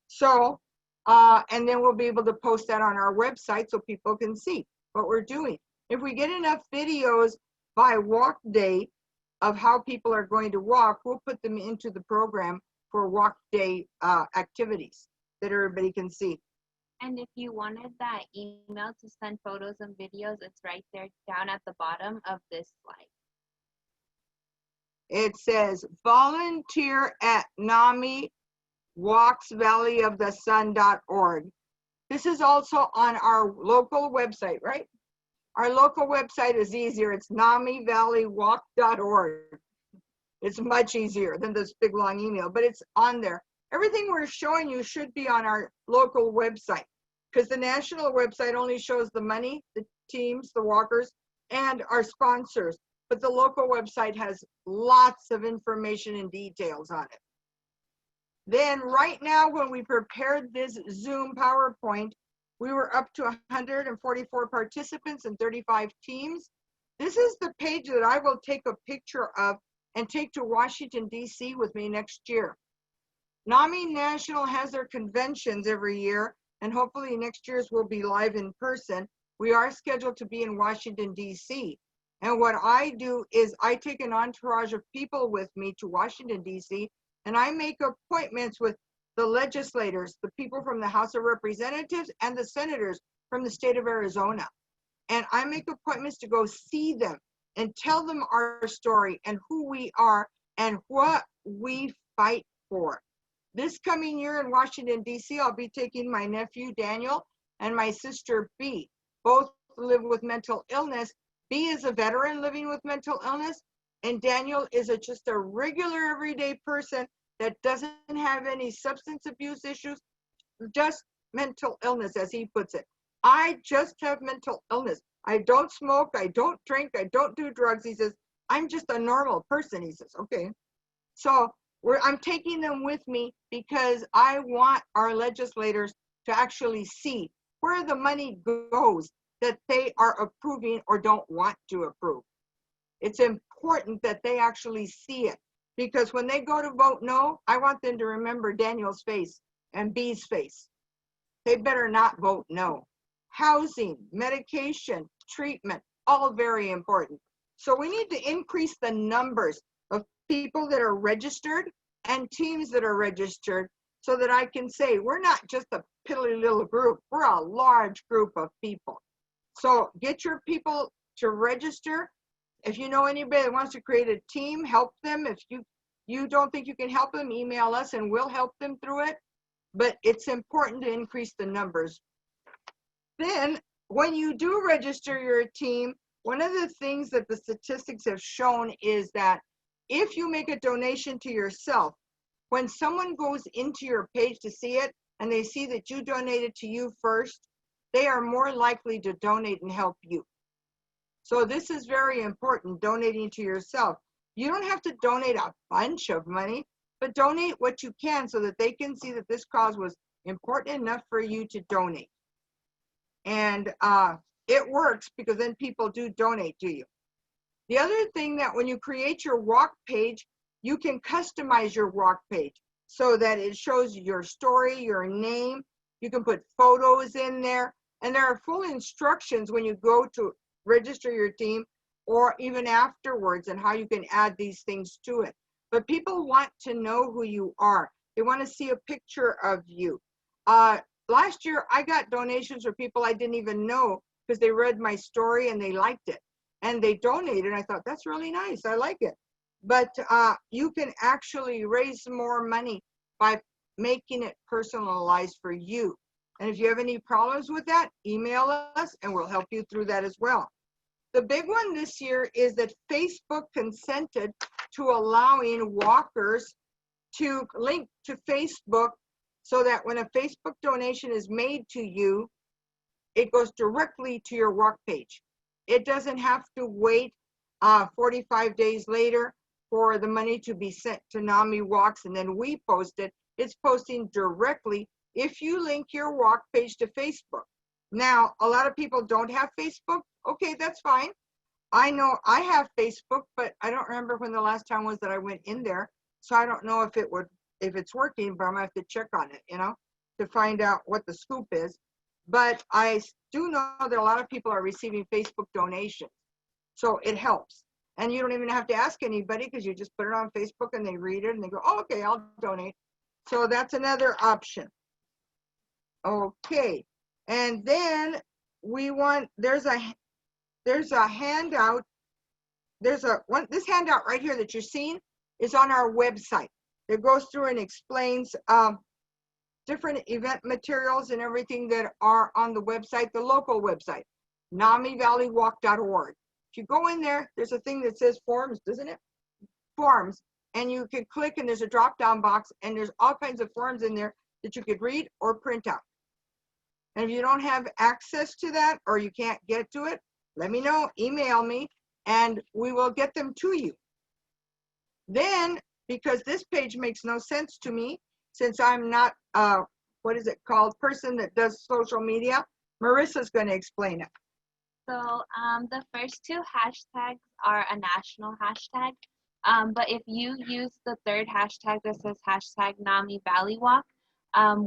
So, and then we'll be able to post that on our website so people can see what we're doing. If we get enough videos by walk day of how people are going to walk, we'll put them into the program for walk day activities that everybody can see. And if you wanted that email to send photos and videos, it's right there down at the bottom of this slide. It says volunteer at NAMIWalksValleyoftheSun.org. This is also on our local website, right? Our local website is easier. It's NAMIValleyWalk.org. It's much easier than this big long email, but it's on there. Everything we're showing you should be on our local website, because the national website only shows the money, the teams, the walkers, and our sponsors. But the local website has lots of information and details on it. Then right now, when we prepared this Zoom PowerPoint, we were up to 144 participants and 35 teams. This is the page that I will take a picture of and take to Washington, D.C. with me next year. NAMI National has their conventions every year, and hopefully next year's will be live in person. We are scheduled to be in Washington, D.C. And what I do is I take an entourage of people with me to Washington, D.C., and I make appointments with the legislators, the people from the House of Representatives and the senators from the state of Arizona. And I make appointments to go see them and tell them our story and who we are and what we fight for. This coming year in Washington, D.C., I'll be taking my nephew, Daniel, and my sister, B. Both live with mental illness. B is a veteran living with mental illness, and Daniel is just a regular everyday person that doesn't have any substance abuse issues, just mental illness, as he puts it. I just have mental illness. I don't smoke, I don't drink, I don't do drugs. He says, I'm just a normal person. He says, okay. So I'm taking them with me because I want our legislators to actually see where the money goes that they are approving or don't want to approve. It's important that they actually see it, because when they go to vote no, I want them to remember Daniel's face and B's face. They better not vote no. Housing, medication, treatment, all very important. So we need to increase the numbers of people that are registered and teams that are registered, so that I can say we're not just a piddly little group, we're a large group of people. So get your people to register. If you know anybody that wants to create a team, help them. If you don't think you can help them, email us and we'll help them through it. But it's important to increase the numbers. Then when you do register your team, one of the things that the statistics have shown is that if you make a donation to yourself, when someone goes into your page to see it and they see that you donated to you first, they are more likely to donate and help you. So this is very important, donating to yourself. You don't have to donate a bunch of money, but donate what you can so that they can see that this cause was important enough for you to donate. And it works, because then people do donate to you. The other thing, that when you create your walk page, you can customize your walk page so that it shows your story, your name. You can put photos in there, and there are full instructions when you go to register your team or even afterwards, and how you can add these things to it. But people want to know who you are. They want to see a picture of you. Last year, I got donations from people I didn't even know because they read my story and they liked it. And they donated. I thought, that's really nice. I like it. But you can actually raise more money by making it personalized for you. And if you have any problems with that, email us and we'll help you through that as well. The big one this year is that Facebook consented to allowing walkers to link to Facebook so that when a Facebook donation is made to you, it goes directly to your walk page. It doesn't have to wait 45 days later for the money to be sent to NAMIWalks and then we post it. It's posting directly if you link your walk page to Facebook. Now, a lot of people don't have Facebook. Okay, that's fine. I know I have Facebook, but I don't remember when the last time was that I went in there. So I don't know if it's working, but I'm gonna have to check on it, you know, to find out what the scoop is. But I do know that a lot of people are receiving Facebook donations. So it helps. And you don't even have to ask anybody because you just put it on Facebook and they read it and they go, oh, okay, I'll donate. So that's another option. Okay. And then we want, there's a handout. This handout right here that you're seeing is on our website. It goes through and explains different event materials and everything that are on the website, the local website, NAMIValleyWalk.org. If you go in there, there's a thing that says forms, doesn't it? Forms. And you can click and there's a drop-down box and there's all kinds of forms in there that you could read or print out. And if you don't have access to that or you can't get to it, let me know, email me, and we will get them to you. Then, because this page makes no sense to me, since I'm not, what is it called, person that does social media, Marissa's going to explain it. So the first two hashtags are a national hashtag, but if you use the third hashtag that says hashtag NAMI Valley Walk,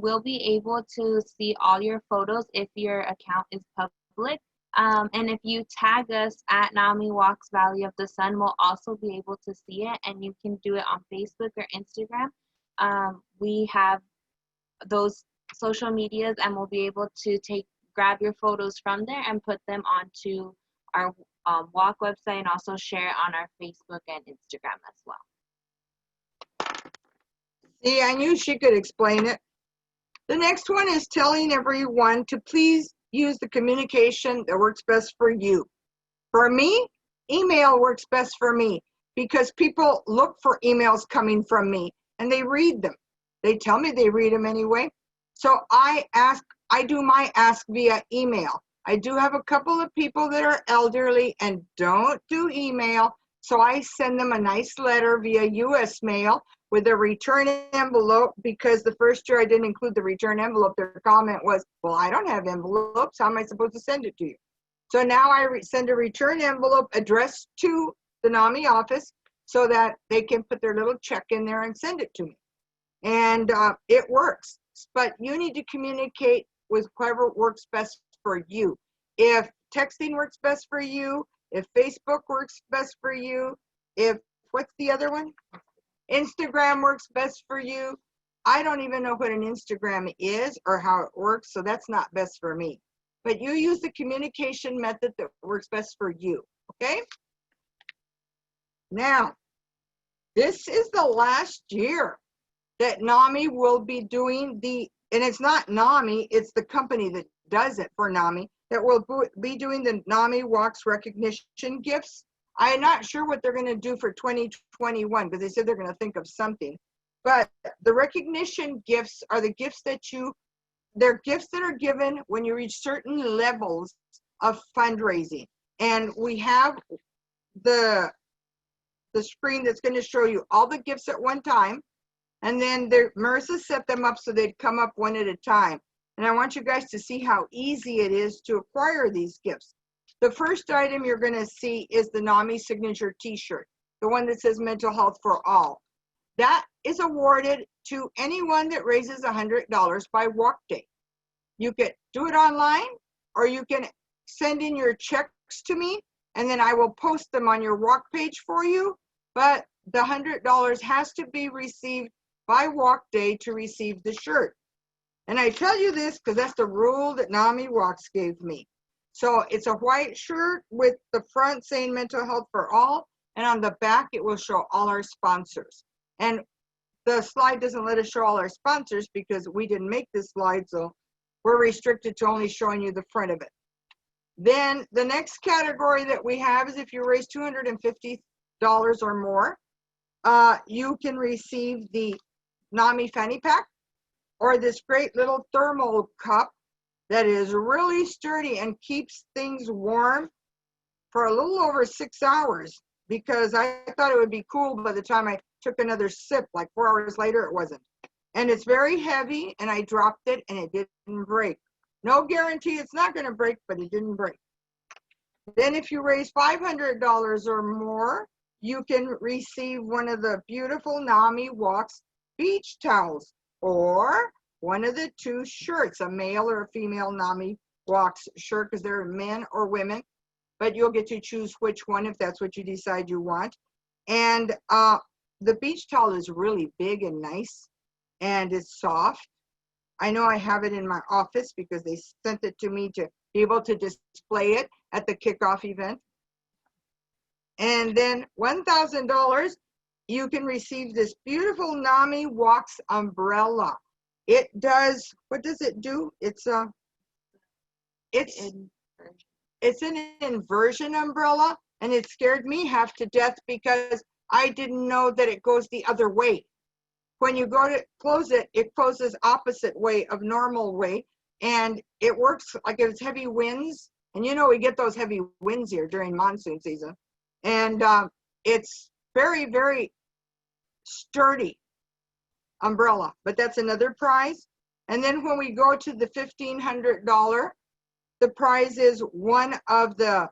we'll be able to see all your photos if your account is public. And if you tag us at NAMIWalks Valley of the Sun, we'll also be able to see it, and you can do it on Facebook or Instagram. We have those social medias, and we'll be able to grab your photos from there and put them onto our walk website and also share it on our Facebook and Instagram as well. See, I knew she could explain it. The next one is telling everyone to please use the communication that works best for you. For me, email works best for me because people look for emails coming from me and they read them. They tell me they read them anyway. So I do my ask via email. I do have a couple of people that are elderly and don't do email, so I send them a nice letter via US mail with a return envelope, because the first year I didn't include the return envelope. Their comment was, well, I don't have envelopes. How am I supposed to send it to you? So now I send a return envelope addressed to the NAMI office so that they can put their little check in there and send it to me. And it works, but you need to communicate with whoever works best for you. If texting works best for you, if Facebook works best for you, if, what's the other one? Instagram works best for you. I don't even know what an Instagram is or how it works, so that's not best for me. But you use the communication method that works best for you, okay? Now, this is the last year that NAMI will be doing and it's not NAMI, it's the company that does it for NAMI, that will be doing the NAMIWalks recognition gifts. I'm not sure what they're going to do for 2021, because they said they're going to think of something. But the recognition gifts are the gifts they're gifts that are given when you reach certain levels of fundraising. And we have the screen that's going to show you all the gifts at one time. And then Marissa set them up so they'd come up one at a time. And I want you guys to see how easy it is to acquire these gifts. The first item you're going to see is the NAMI signature t-shirt, the one that says Mental Health for All. That is awarded to anyone that raises $100 by walk day. You can do it online, or you can send in your checks to me, and then I will post them on your walk page for you. But the $100 has to be received by walk day to receive the shirt. And I tell you this because that's the rule that NAMIWalks gave me. So it's a white shirt with the front saying mental health for all, and on the back it will show all our sponsors. And the slide doesn't let us show all our sponsors because we didn't make this slide, so we're restricted to only showing you the front of it. Then the next category that we have is if you raise $250 or more, you can receive the NAMI fanny pack or this great little thermal cup that is really sturdy and keeps things warm for a little over 6 hours, because I thought it would be cool by the time I took another sip, like 4 hours later, it wasn't. And it's very heavy, and I dropped it and it didn't break. No guarantee it's not gonna break, but it didn't break. Then if you raise $500 or more, you can receive one of the beautiful NAMIWalks beach towels or one of the 2 shirts, a male or a female NAMIWalks shirt, because they're men or women, but you'll get to choose which one if that's what you decide you want. And the beach towel is really big and nice, and it's soft. I know I have it in my office because they sent it to me to be able to display it at the kickoff event. And then $1,000, you can receive this beautiful NAMIWalks umbrella. It does, what does it do? It's an inversion umbrella, and it scared me half to death because I didn't know that it goes the other way. When you go to close it, it closes opposite way of normal way, and it works like it's heavy winds. And you know, we get those heavy winds here during monsoon season. And it's very, very sturdy umbrella, but that's another prize. And then when we go to the $1,500, the prize is one of the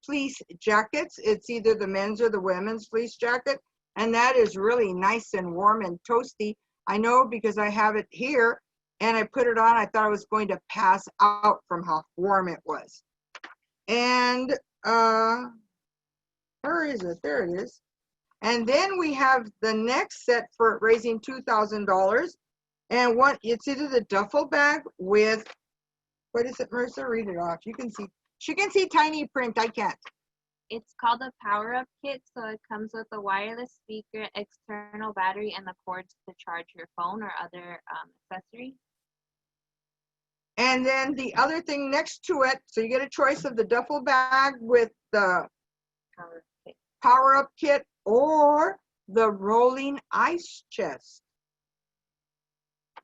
fleece jackets. It's either the men's or the women's fleece jacket, and that is really nice and warm and toasty. I know because I have it here, and I put it on. I thought I was going to pass out from how warm it was. And where is it? There it is. And then we have the next set for raising $2,000. And what, it's either the duffel bag with, what is it, Marissa? Read it off. You can see, she can see tiny print. I can't. It's called a power-up kit, so it comes with a wireless speaker, external battery, and the cords to charge your phone or other accessories. And then the other thing next to it, so you get a choice of the duffel bag with the power-up kit or the rolling ice chest.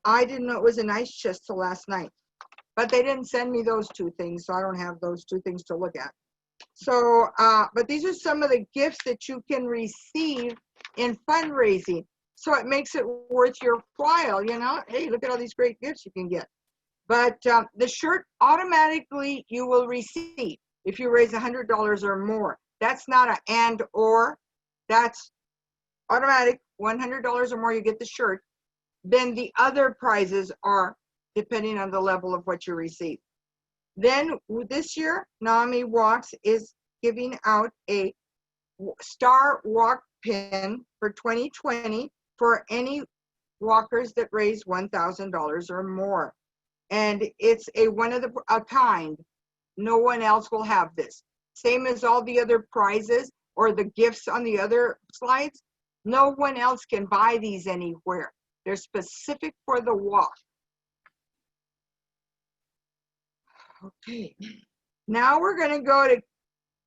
I didn't know it was an ice chest till last night, but they didn't send me those 2 things, so I don't have those 2 things to look at. So, but these are some of the gifts that you can receive in fundraising. So it makes it worth your while, you know? Hey, look at all these great gifts you can get. But the shirt automatically you will receive if you raise $100 or more. That's not an and or, that's automatic. $100 or more, you get the shirt. Then the other prizes are depending on the level of what you receive. Then this year, NAMIWalks is giving out a Star Walk pin for 2020 for any walkers that raise $1,000 or more. And it's a one of a kind. No one else will have this. Same as all the other prizes or the gifts on the other slides. No one else can buy these anywhere. They're specific for the walk. Okay, now we're going to go to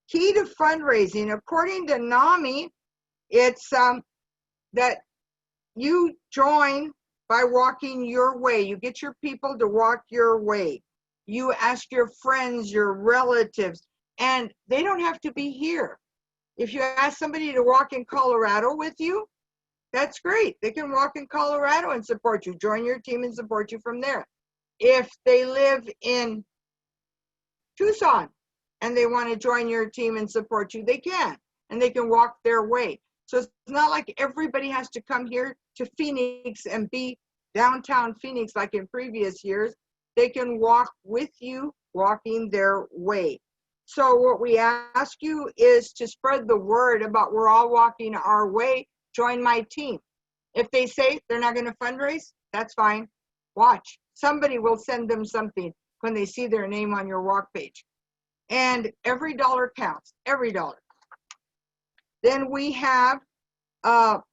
key to fundraising. According to NAMI, it's that you join by walking your way. You get your people to walk your way. You ask your friends, your relatives, and they don't have to be here. If you ask somebody to walk in Colorado with you, that's great. They can walk in Colorado and support you. Join your team and support you from there. If they live in Tucson and they want to join your team and support you, they can, and they can walk their way. So it's not like everybody has to come here to Phoenix and be downtown Phoenix like in previous years. They can walk with you, walking their way. So what we ask you is to spread the word about we're all walking our way. Join my team. If they say they're not going to fundraise, that's fine. Watch. Somebody will send them something when they see their name on your walk page. And every dollar counts, every dollar. Then we have, not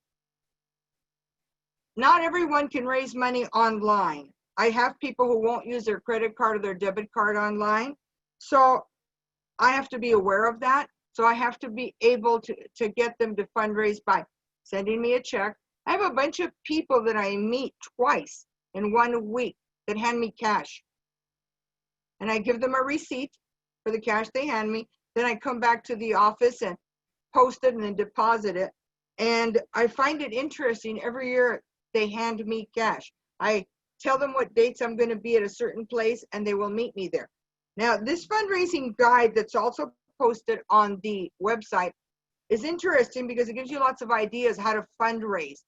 everyone can raise money online. I have people who won't use their credit card or their debit card online. So I have to be aware of that. So I have to be able to get them to fundraise by sending me a check. I have a bunch of people that I meet twice in 1 week that hand me cash. And I give them a receipt for the cash they hand me. Then I come back to the office and post it and then deposit it. And I find it interesting. Every year they hand me cash. I tell them what dates I'm going to be at a certain place and they will meet me there. Now, this fundraising guide that's also posted on the website is interesting because it gives you lots of ideas how to fundraise.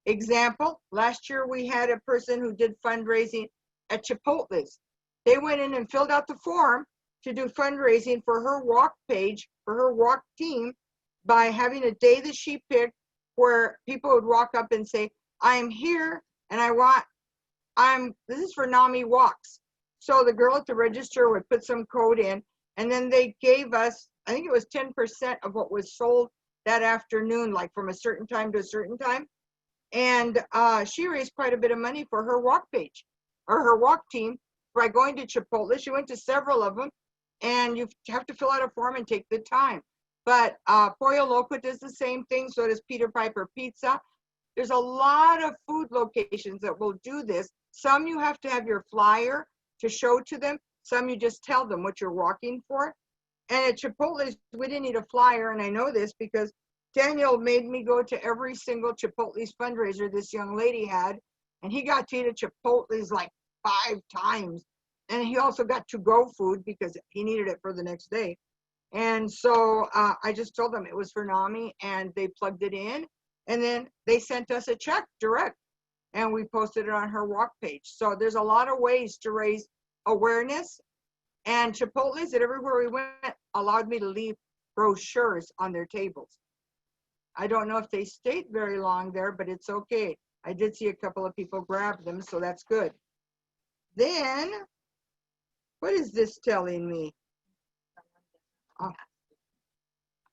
Example, last year we had a person who did fundraising at Chipotle's. They went in and filled out the form to do fundraising for her walk page, for her walk team, by having a day that she picked where people would walk up and say, I'm here and this is for NAMIWalks. So the girl at the register would put some code in, and then they gave us, I think it was 10% of what was sold that afternoon, like from a certain time to a certain time. And she raised quite a bit of money for her walk page or her walk team by going to Chipotle. She went to several of them, and you have to fill out a form and take the time. But Pollo Loco does the same thing, so does Peter Piper Pizza. There's a lot of food locations that will do this. Some you have to have your flyer to show to them. Some you just tell them what you're walking for. And at Chipotle's, we didn't need a flyer, and I know this because Daniel made me go to every single Chipotle's fundraiser this young lady had, and he got to eat at Chipotle's like 5 times. And he also got to-go food because he needed it for the next day. And so I just told them it was for NAMI, and they plugged it in, and then they sent us a check direct, and we posted it on her walk page. So there's a lot of ways to raise awareness, and Chipotle's that everywhere we went allowed me to leave brochures on their tables. I don't know if they stayed very long there, but it's okay. I did see a couple of people grab them, so that's good. Then, what is this telling me? Oh.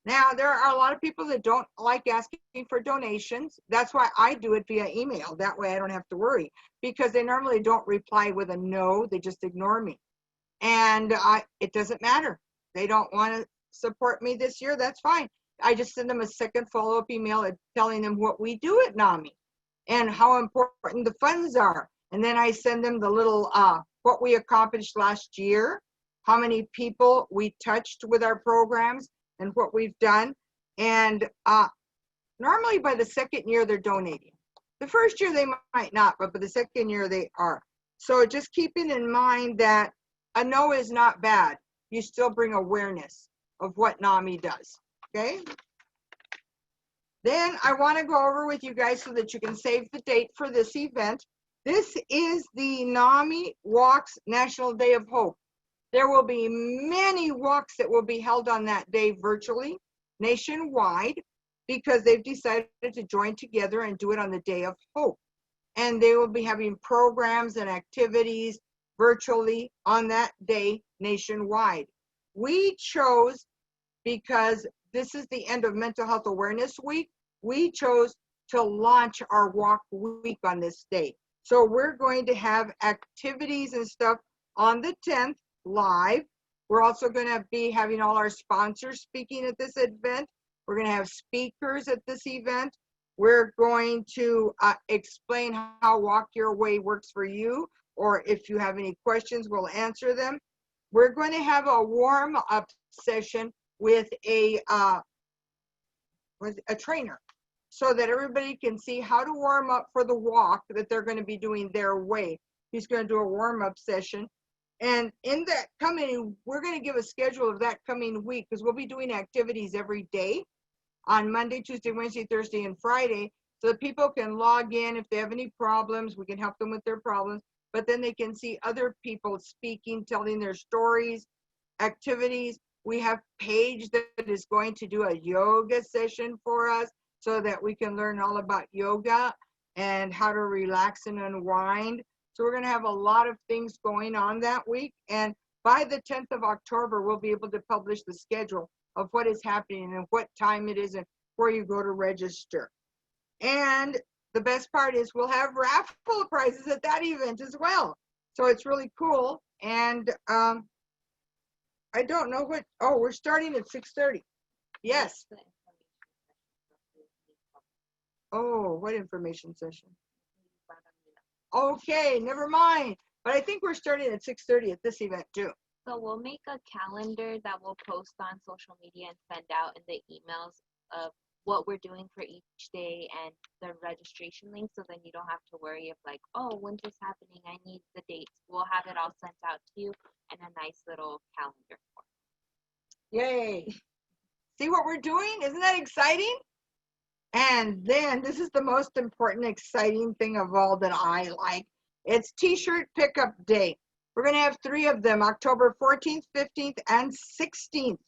Now, there are a lot of people that don't like asking for donations. That's why I do it via email. That way I don't have to worry, because they normally don't reply with a no. They just ignore me. And it doesn't matter. They don't want to support me this year. That's fine. I just send them a second follow-up email telling them what we do at NAMI and how important the funds are. And then I send them the little, what we accomplished last year, how many people we touched with our programs and what we've done. And normally by the second year, they're donating. The first year they might not, but by the second year they are. So just keeping in mind that a no is not bad. You still bring awareness of what NAMI does, okay? Then I want to go over with you guys so that you can save the date for this event. This is the NAMIWalks National Day of Hope. There will be many walks that will be held on that day virtually, nationwide, because they've decided to join together and do it on the Day of Hope. And they will be having programs and activities virtually on that day nationwide. We chose, because this is the end of Mental Health Awareness Week, we chose to launch our walk week on this day. So we're going to have activities and stuff on the 10th live. We're also going to be having all our sponsors speaking at this event. We're going to have speakers at this event. We're going to explain how Walk Your Way works for you, or if you have any questions, we'll answer them. We're going to have a warm-up session with a trainer, so that everybody can see how to warm up for the walk that they're going to be doing their way. He's going to do a warm-up session. And in that coming, we're going to give a schedule of that coming week, because we'll be doing activities every day on Monday, Tuesday, Wednesday, Thursday, and Friday, so that people can log in. If they have any problems, we can help them with their problems, but then they can see other people speaking, telling their stories, activities. We have Paige that is going to do a yoga session for us so that we can learn all about yoga and how to relax and unwind. So we're going to have a lot of things going on that week. And by the 10th of October, we'll be able to publish the schedule of what is happening and what time it is and where you go to register. And the best part is we'll have raffle prizes at that event as well. So it's really cool. And I don't know what, oh, we're starting at 6:30. Yes. Oh, what information session? Okay, never mind. But I think we're starting at 6:30 at this event too. So we'll make a calendar that we'll post on social media and send out in the emails of what we're doing for each day and the registration link, so then you don't have to worry of like, oh, when's this happening? I need the dates. We'll have it all sent out to you in a nice little calendar form. Yay. See what we're doing? Isn't that exciting? And then this is the most important, exciting thing of all that I like. It's T-shirt pickup day. We're going to have 3 of them, October 14th, 15th, and 16th.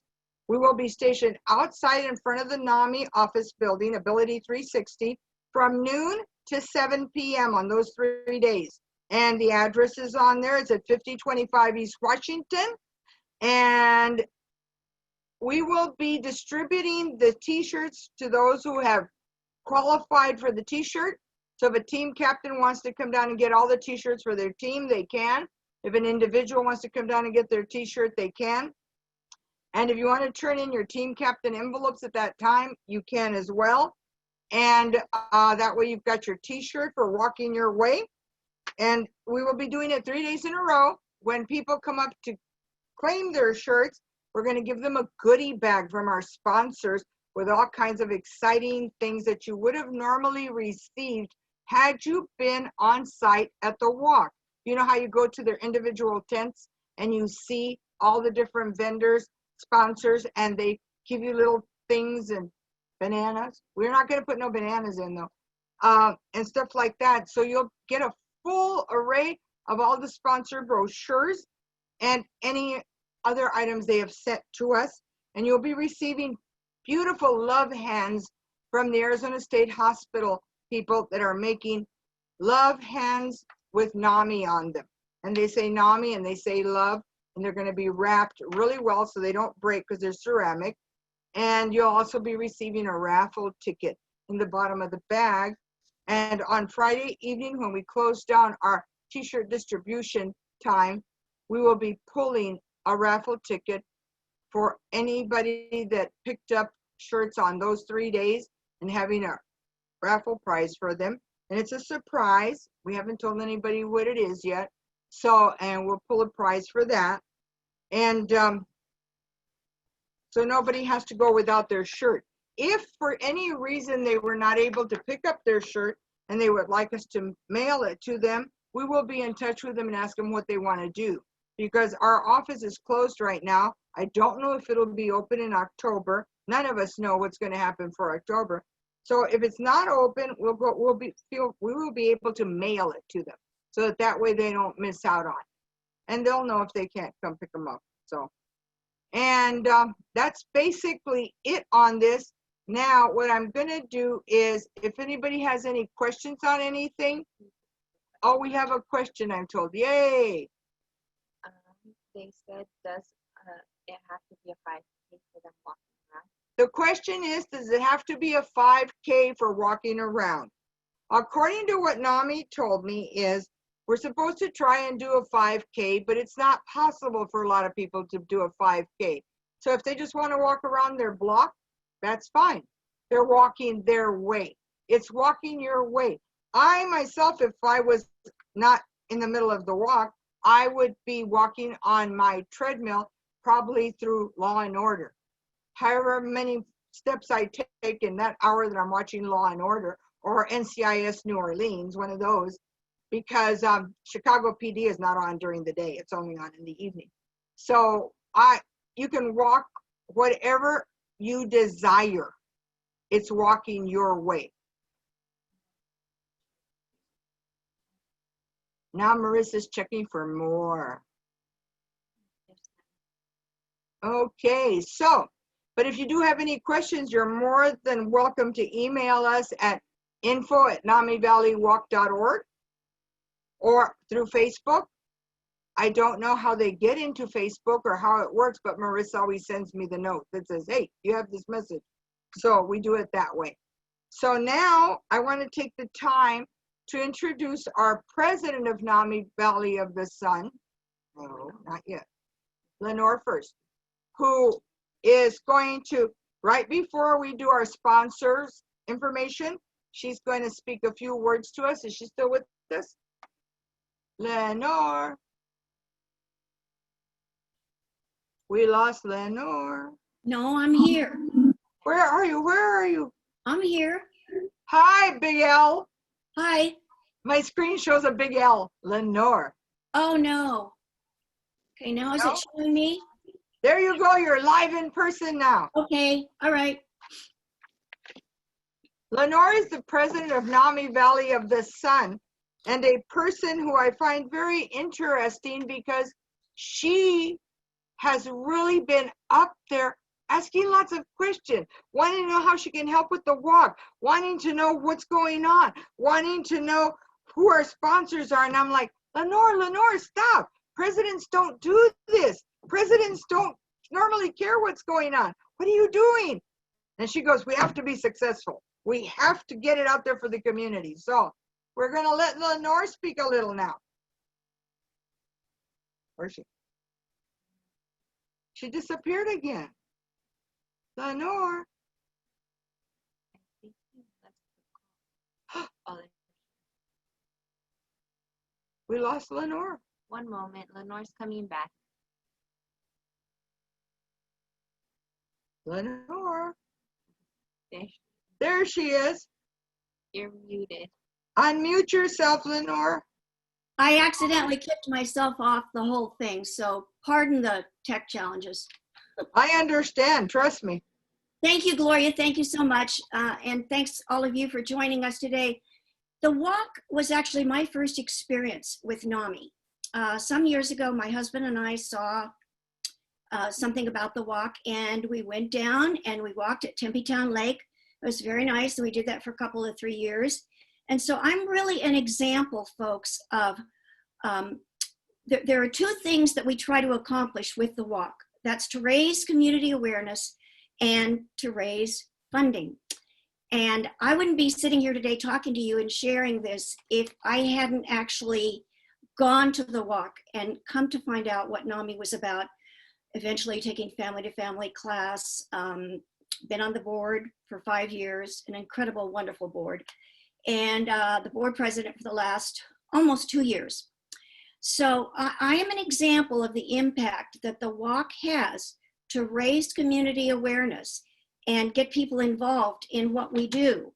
We will be stationed outside in front of the NAMI office building, Ability 360, from noon to 7 p.m. on those 3 days. And the address is on there. It's at 5025 East Washington. And we will be distributing the T-shirts to those who have qualified for the T-shirt. So if a team captain wants to come down and get all the T-shirts for their team, they can. If an individual wants to come down and get their T-shirt, they can. And if you want to turn in your team captain envelopes at that time, you can as well. And that way you've got your T-shirt for walking your way. And we will be doing it 3 days in a row. When people come up to claim their shirts, we're going to give them a goodie bag from our sponsors with all kinds of exciting things that you would have normally received had you been on site at the walk. You know how you go to their individual tents and you see all the different vendors, sponsors, and they give you little things and bananas. We're not going to put no bananas in though, and stuff like that. So you'll get a full array of all the sponsor brochures and any other items they have sent to us. And you'll be receiving beautiful love hands from the Arizona State Hospital people that are making love hands with NAMI on them. And they say NAMI and they say love, and they're going to be wrapped really well so they don't break because they're ceramic. And you'll also be receiving a raffle ticket in the bottom of the bag. And on Friday evening, when we close down our T-shirt distribution time, we will be pulling a raffle ticket for anybody that picked up shirts on those 3 days and having a raffle prize for them. And it's a surprise. We haven't told anybody what it is yet. So, and we'll pull a prize for that. And so nobody has to go without their shirt. If for any reason they were not able to pick up their shirt and they would like us to mail it to them, we will be in touch with them and ask them what they want to do. Because our office is closed right now. I don't know if it'll be open in October. None of us know what's going to happen for October. So if it's not open, we will be able to mail it to them so that way they don't miss out on it. And they'll know if they can't come pick them up. So, and that's basically it on this. Now, what I'm going to do is, if anybody has any questions on anything. Oh, we have a question, I'm told. Yay. They said, does it have to be a 5K for them walking around? The question is, does it have to be a 5K for walking around? According to what NAMI told me is, we're supposed to try and do a 5K, but it's not possible for a lot of people to do a 5K. So if they just want to walk around their block, that's fine. They're walking their way. It's walking your way. I myself, if I was not in the middle of the walk, I would be walking on my treadmill, probably through Law and Order. However many steps I take in that hour that I'm watching Law and Order, or NCIS New Orleans, one of those, because Chicago PD is not on during the day. It's only on in the evening. So you can walk whatever you desire. It's walking your way. Now Marissa's checking for more. Okay, so, but if you do have any questions, you're more than welcome to email us at info@NAMIValleyWalk.org or through Facebook. I don't know how they get into Facebook or how it works, but Marissa always sends me the note that says, hey, you have this message. So we do it that way. So now I want to take the time to introduce our president of NAMI Valley of the Sun. No, not yet. Lenore first, who is going to, right before we do our sponsors information, she's going to speak a few words to us. Is she still with us? Lenore. We lost Lenore. No, I'm here. Where are you? Where are you? I'm here. Hi, Big L. Hi. My screen shows a big L. Lenore. Oh, no. Okay, now is it showing me? There you go. You're live in person now. Okay. All right. Lenore is the president of NAMI Valley of the Sun and a person who I find very interesting because she has really been up there asking lots of questions, wanting to know how she can help with the walk, wanting to know what's going on, wanting to know who our sponsors are. And I'm like, Lenore, stop. Presidents don't do this. Presidents don't normally care what's going on. What are you doing? And she goes, we have to be successful. We have to get it out there for the community. So we're going to let Lenore speak a little now. Where's she? She disappeared again. Lenore. We lost Lenore. One moment, Lenore's coming back. Lenore. There she is. You're muted. Unmute yourself, Lenore. I accidentally kicked myself off the whole thing, so pardon the tech challenges. I understand, trust me. Thank you, Gloria. Thank you so much. And thanks all of you for joining us today. The walk was actually my first experience with NAMI. Some years ago, my husband and I saw something about the walk, and we went down and we walked at Tempe-Town Lake. It was very nice, and we did that for a couple of 3 years. And so I'm really an example, folks, of there are two things that we try to accomplish with the walk. That's to raise community awareness and to raise funding. And I wouldn't be sitting here today talking to you and sharing this if I hadn't actually gone to the walk and come to find out what NAMI was about, eventually taking family-to-family class, been on the board for 5 years, an incredible, wonderful board, and the board president for the last almost 2 years. So I am an example of the impact that the walk has to raise community awareness and get people involved in what we do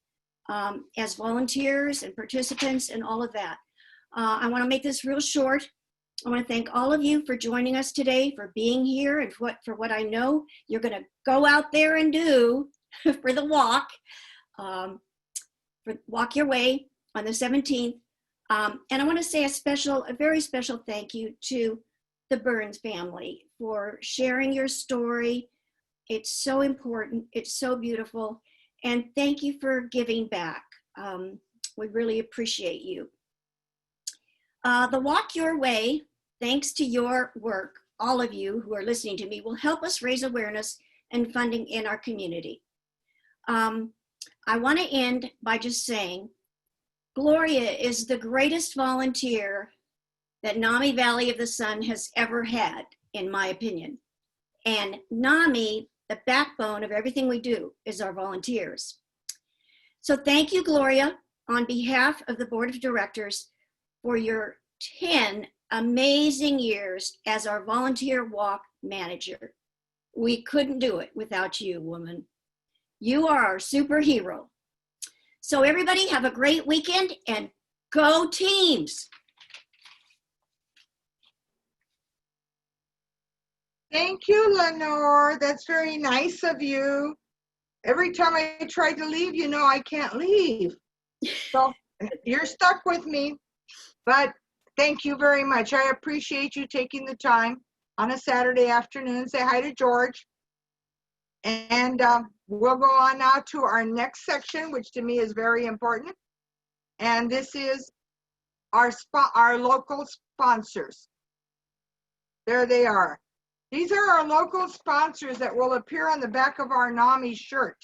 as volunteers and participants and all of that. I want to make this real short. I want to thank all of you for joining us today, for being here, and for what I know you're going to go out there and do for the walk, for Walk Your Way on the 17th. And I want to say a very special thank you to the Burns family for sharing your story. It's so important. It's so beautiful. And thank you for giving back. We really appreciate you. The Walk Your Way, thanks to your work, all of you who are listening to me, will help us raise awareness and funding in our community. I want to end by just saying, Gloria is the greatest volunteer that NAMI Valley of the Sun has ever had, in my opinion. And NAMI, the backbone of everything we do, is our volunteers. So thank you, Gloria, on behalf of the Board of Directors, for your 10 amazing years as our volunteer walk manager. We couldn't do it without you, woman. You are our superhero. So everybody have a great weekend and go teams. Thank you, Lenore. That's very nice of you. Every time I try to leave, you know I can't leave. So you're stuck with me. But thank you very much. I appreciate you taking the time on a Saturday afternoon. Say hi to George. And we'll go on now to our next section, which to me is very important. And this is our local sponsors. There they are. These are our local sponsors that will appear on the back of our NAMI shirt.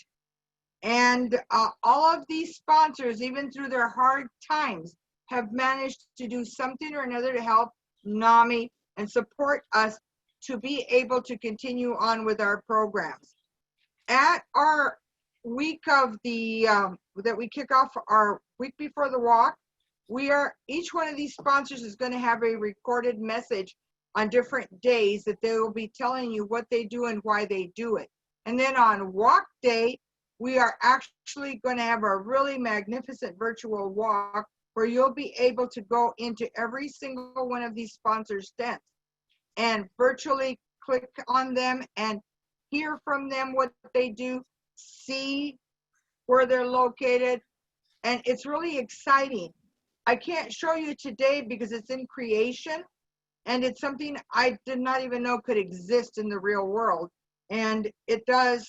And all of these sponsors, even through their hard times, have managed to do something or another to help NAMI and support us to be able to continue on with our programs. At our week of the, that we kick off our week before the walk, each one of these sponsors is going to have a recorded message on different days that they will be telling you what they do and why they do it. And then on walk day, we are actually going to have a really magnificent virtual walk where you'll be able to go into every single one of these sponsors' tents and virtually click on them and hear from them what they do, see where they're located, and it's really exciting. I can't show you today because it's in creation, and it's something I did not even know could exist in the real world. And it does,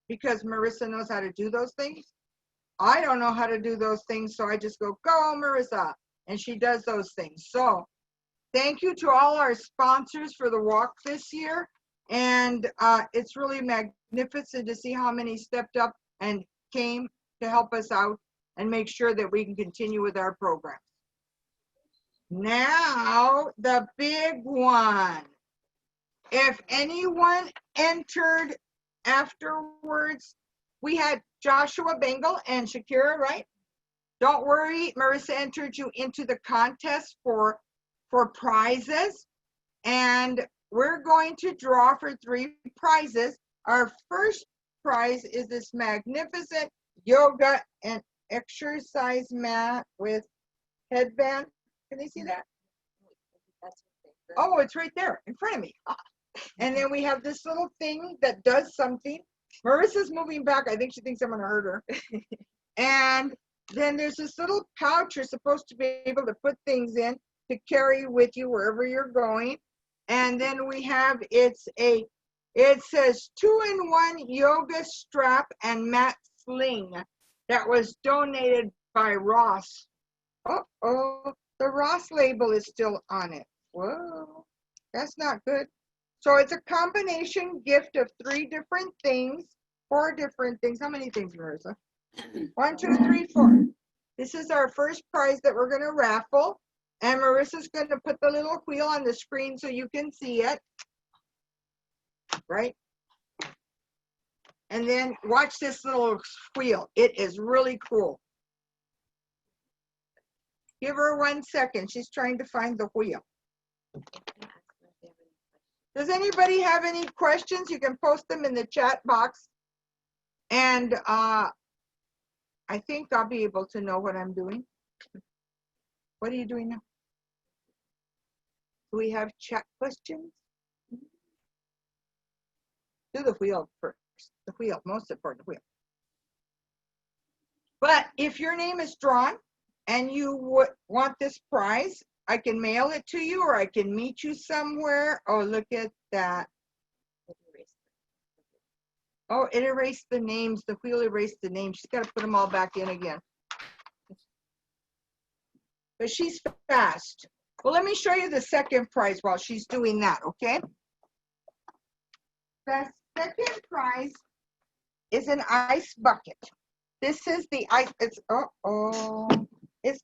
because Marissa knows how to do those things. I don't know how to do those things, so I just go Marissa, and she does those things. So thank you to all our sponsors for the walk this year. And it's really magnificent to see how many stepped up and came to help us out and make sure that we can continue with our program. Now, the big one. If anyone entered afterwards, we had Joshua Bengal and Shakira, right? Don't worry, Marissa entered you into the contest for prizes. And we're going to draw for 3 prizes. Our first prize is this magnificent yoga and exercise mat with headband. Can they see that? Oh, it's right there in front of me. And then we have this little thing that does something. Marissa's moving back. I think she thinks I'm going to hurt her. And then there's this little pouch you're supposed to be able to put things in to carry with you wherever you're going. And then we have, it says 2-in-1 yoga strap and mat sling that was donated by Ross. Uh-oh, the Ross label is still on it. Whoa, that's not good. So it's a combination gift of 3 different things, 4 different things. How many things, Marissa? 1, 2, 3, 4. This is our first prize that we're going to raffle. And Marissa's going to put the little wheel on the screen so you can see it. Right? And then watch this little wheel. It is really cool. Give her 1 second. She's trying to find the wheel. Does anybody have any questions? You can post them in the chat box. And I think I'll be able to know what I'm doing. What are you doing now? Do we have chat questions? Do the wheel first. The wheel, most important, wheel. But if your name is drawn and you want this prize, I can mail it to you or I can meet you somewhere. Oh, look at that. Oh, it erased the names. The wheel erased the names. She's got to put them all back in again. But she's fast. Well, let me show you the second prize while she's doing that, okay? The second prize is an ice bucket. This is the ice, it's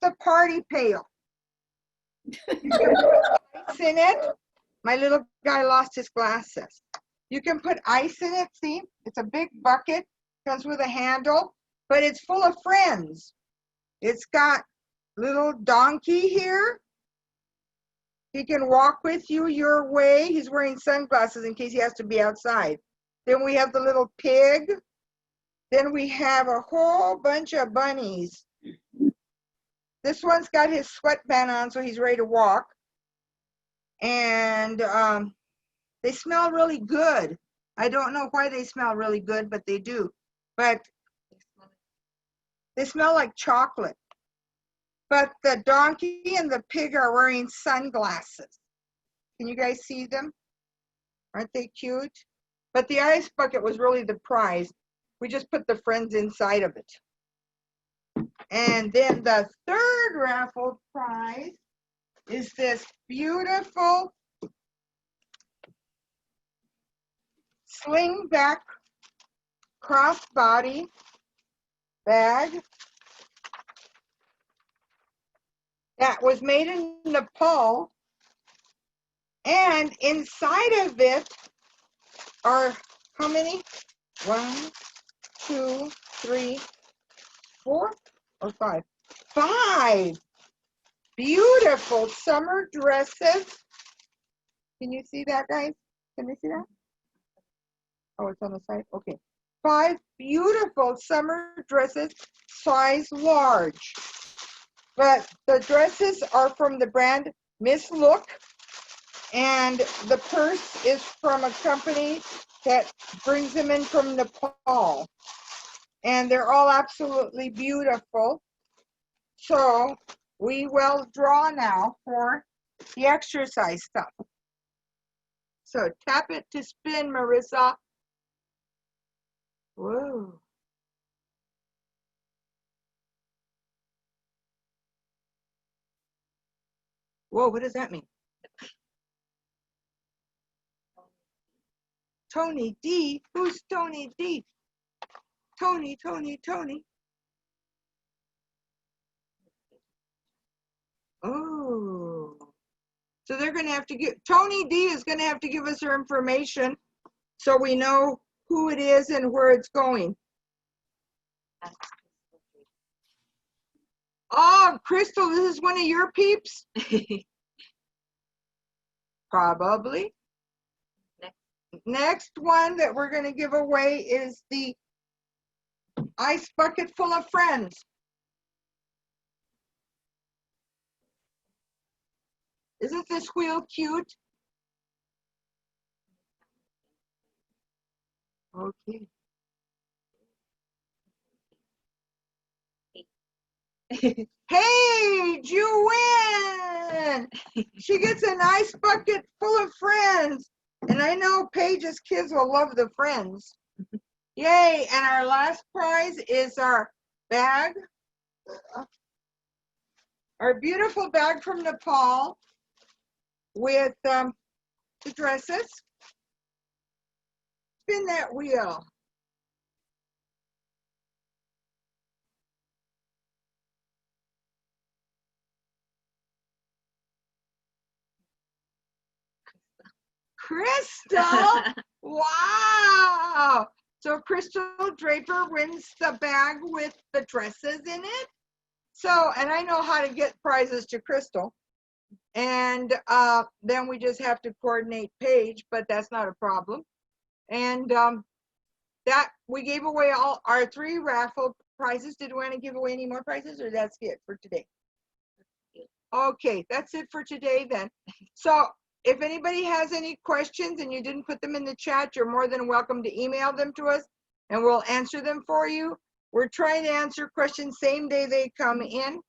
the party pail. You can put ice in it. My little guy lost his glasses. You can put ice in it, see? It's a big bucket, comes with a handle, but it's full of friends. It's got little donkey here. He can walk with you your way. He's wearing sunglasses in case he has to be outside. Then we have the little pig. Then we have a whole bunch of bunnies. This one's got his sweatband on, so he's ready to walk. And they smell really good. I don't know why they smell really good, but they do. But they smell like chocolate. But the donkey and the pig are wearing sunglasses. Can you guys see them? Aren't they cute? But the ice bucket was really the prize. We just put the friends inside of it. And then the third raffle prize is this beautiful sling back crossbody bag that was made in Nepal. And inside of it are how many? 1, 2, 3, 4, or 5? 5 beautiful summer dresses. Can you see that, guys? Can they see that? Oh, it's on the side? Okay. 5 beautiful summer dresses, size large. But the dresses are from the brand Miss Look, and the purse is from a company that brings them in from Nepal. And they're all absolutely beautiful. So we will draw now for the exercise stuff. So tap it to spin, Marissa. Whoa. Whoa, what does that mean? Tony D? Who's Tony D? Tony. Oh. So they're going to have to give, Tony D is going to have to give us her information so we know who it is and where it's going. Oh, Crystal, this is one of your peeps? Probably. Next one that we're going to give away is the ice bucket full of friends. Isn't this wheel cute? Okay. Hey, you win! She gets an ice bucket full of friends. And I know Paige's kids will love the friends. Yay, and our last prize is our bag. Our beautiful bag from Nepal with the dresses. Spin that wheel. Crystal, wow. So Crystal Draper wins the bag with the dresses in it. So, and I know how to get prizes to Crystal. And then we just have to coordinate Paige, but that's not a problem. And that we gave away all our 3 raffle prizes. Did we want to give away any more prizes, or that's it for today? Okay, that's it for today then. So if anybody has any questions and you didn't put them in the chat, you're more than welcome to email them to us and we'll answer them for you. We're trying to answer questions same day they come in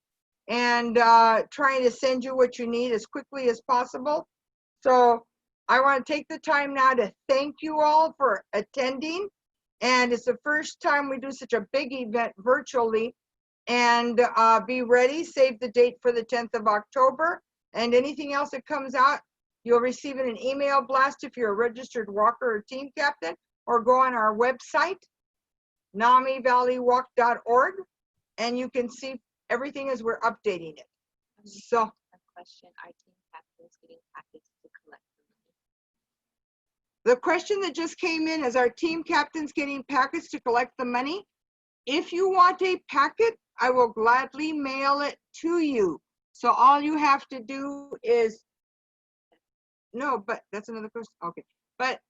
and trying to send you what you need as quickly as possible. So I want to take the time now to thank you all for attending. And it's the first time we do such a big event virtually. And be ready, save the date for the 10th of October. And anything else that comes out, you'll receive an email blast if you're a registered walker or team captain, or go on our website, NAMIValleyWalk.org, and you can see everything as we're updating it. So, a question, our team captains getting packets to collect the money? The question that just came in is, our team captains getting packets to collect the money? If you want a packet, I will gladly mail it to you. So all you have to do is, no, but that's another question. Okay, but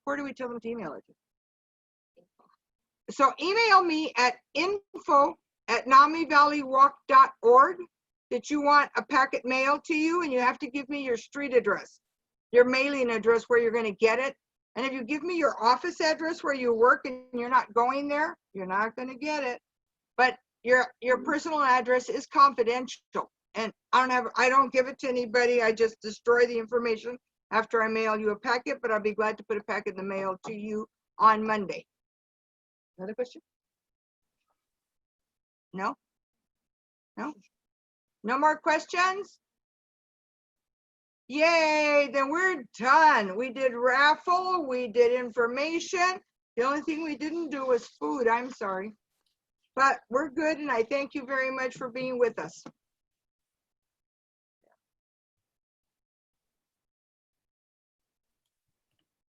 where do we tell them to email it? So email me at info@NAMIValleyWalk.org that you want a packet mailed to you, and you have to give me your street address, your mailing address where you're going to get it. And if you give me your office address where you work and you're not going there, you're not going to get it. But your personal address is confidential, and I don't give it to anybody. I just destroy the information after I mail you a packet, but I'll be glad to put a packet in the mail to you on Monday. Another question? No? No? No more questions? Yay, then we're done. We did raffle, we did information. The only thing we didn't do was food, I'm sorry. But we're good, and I thank you very much for being with us.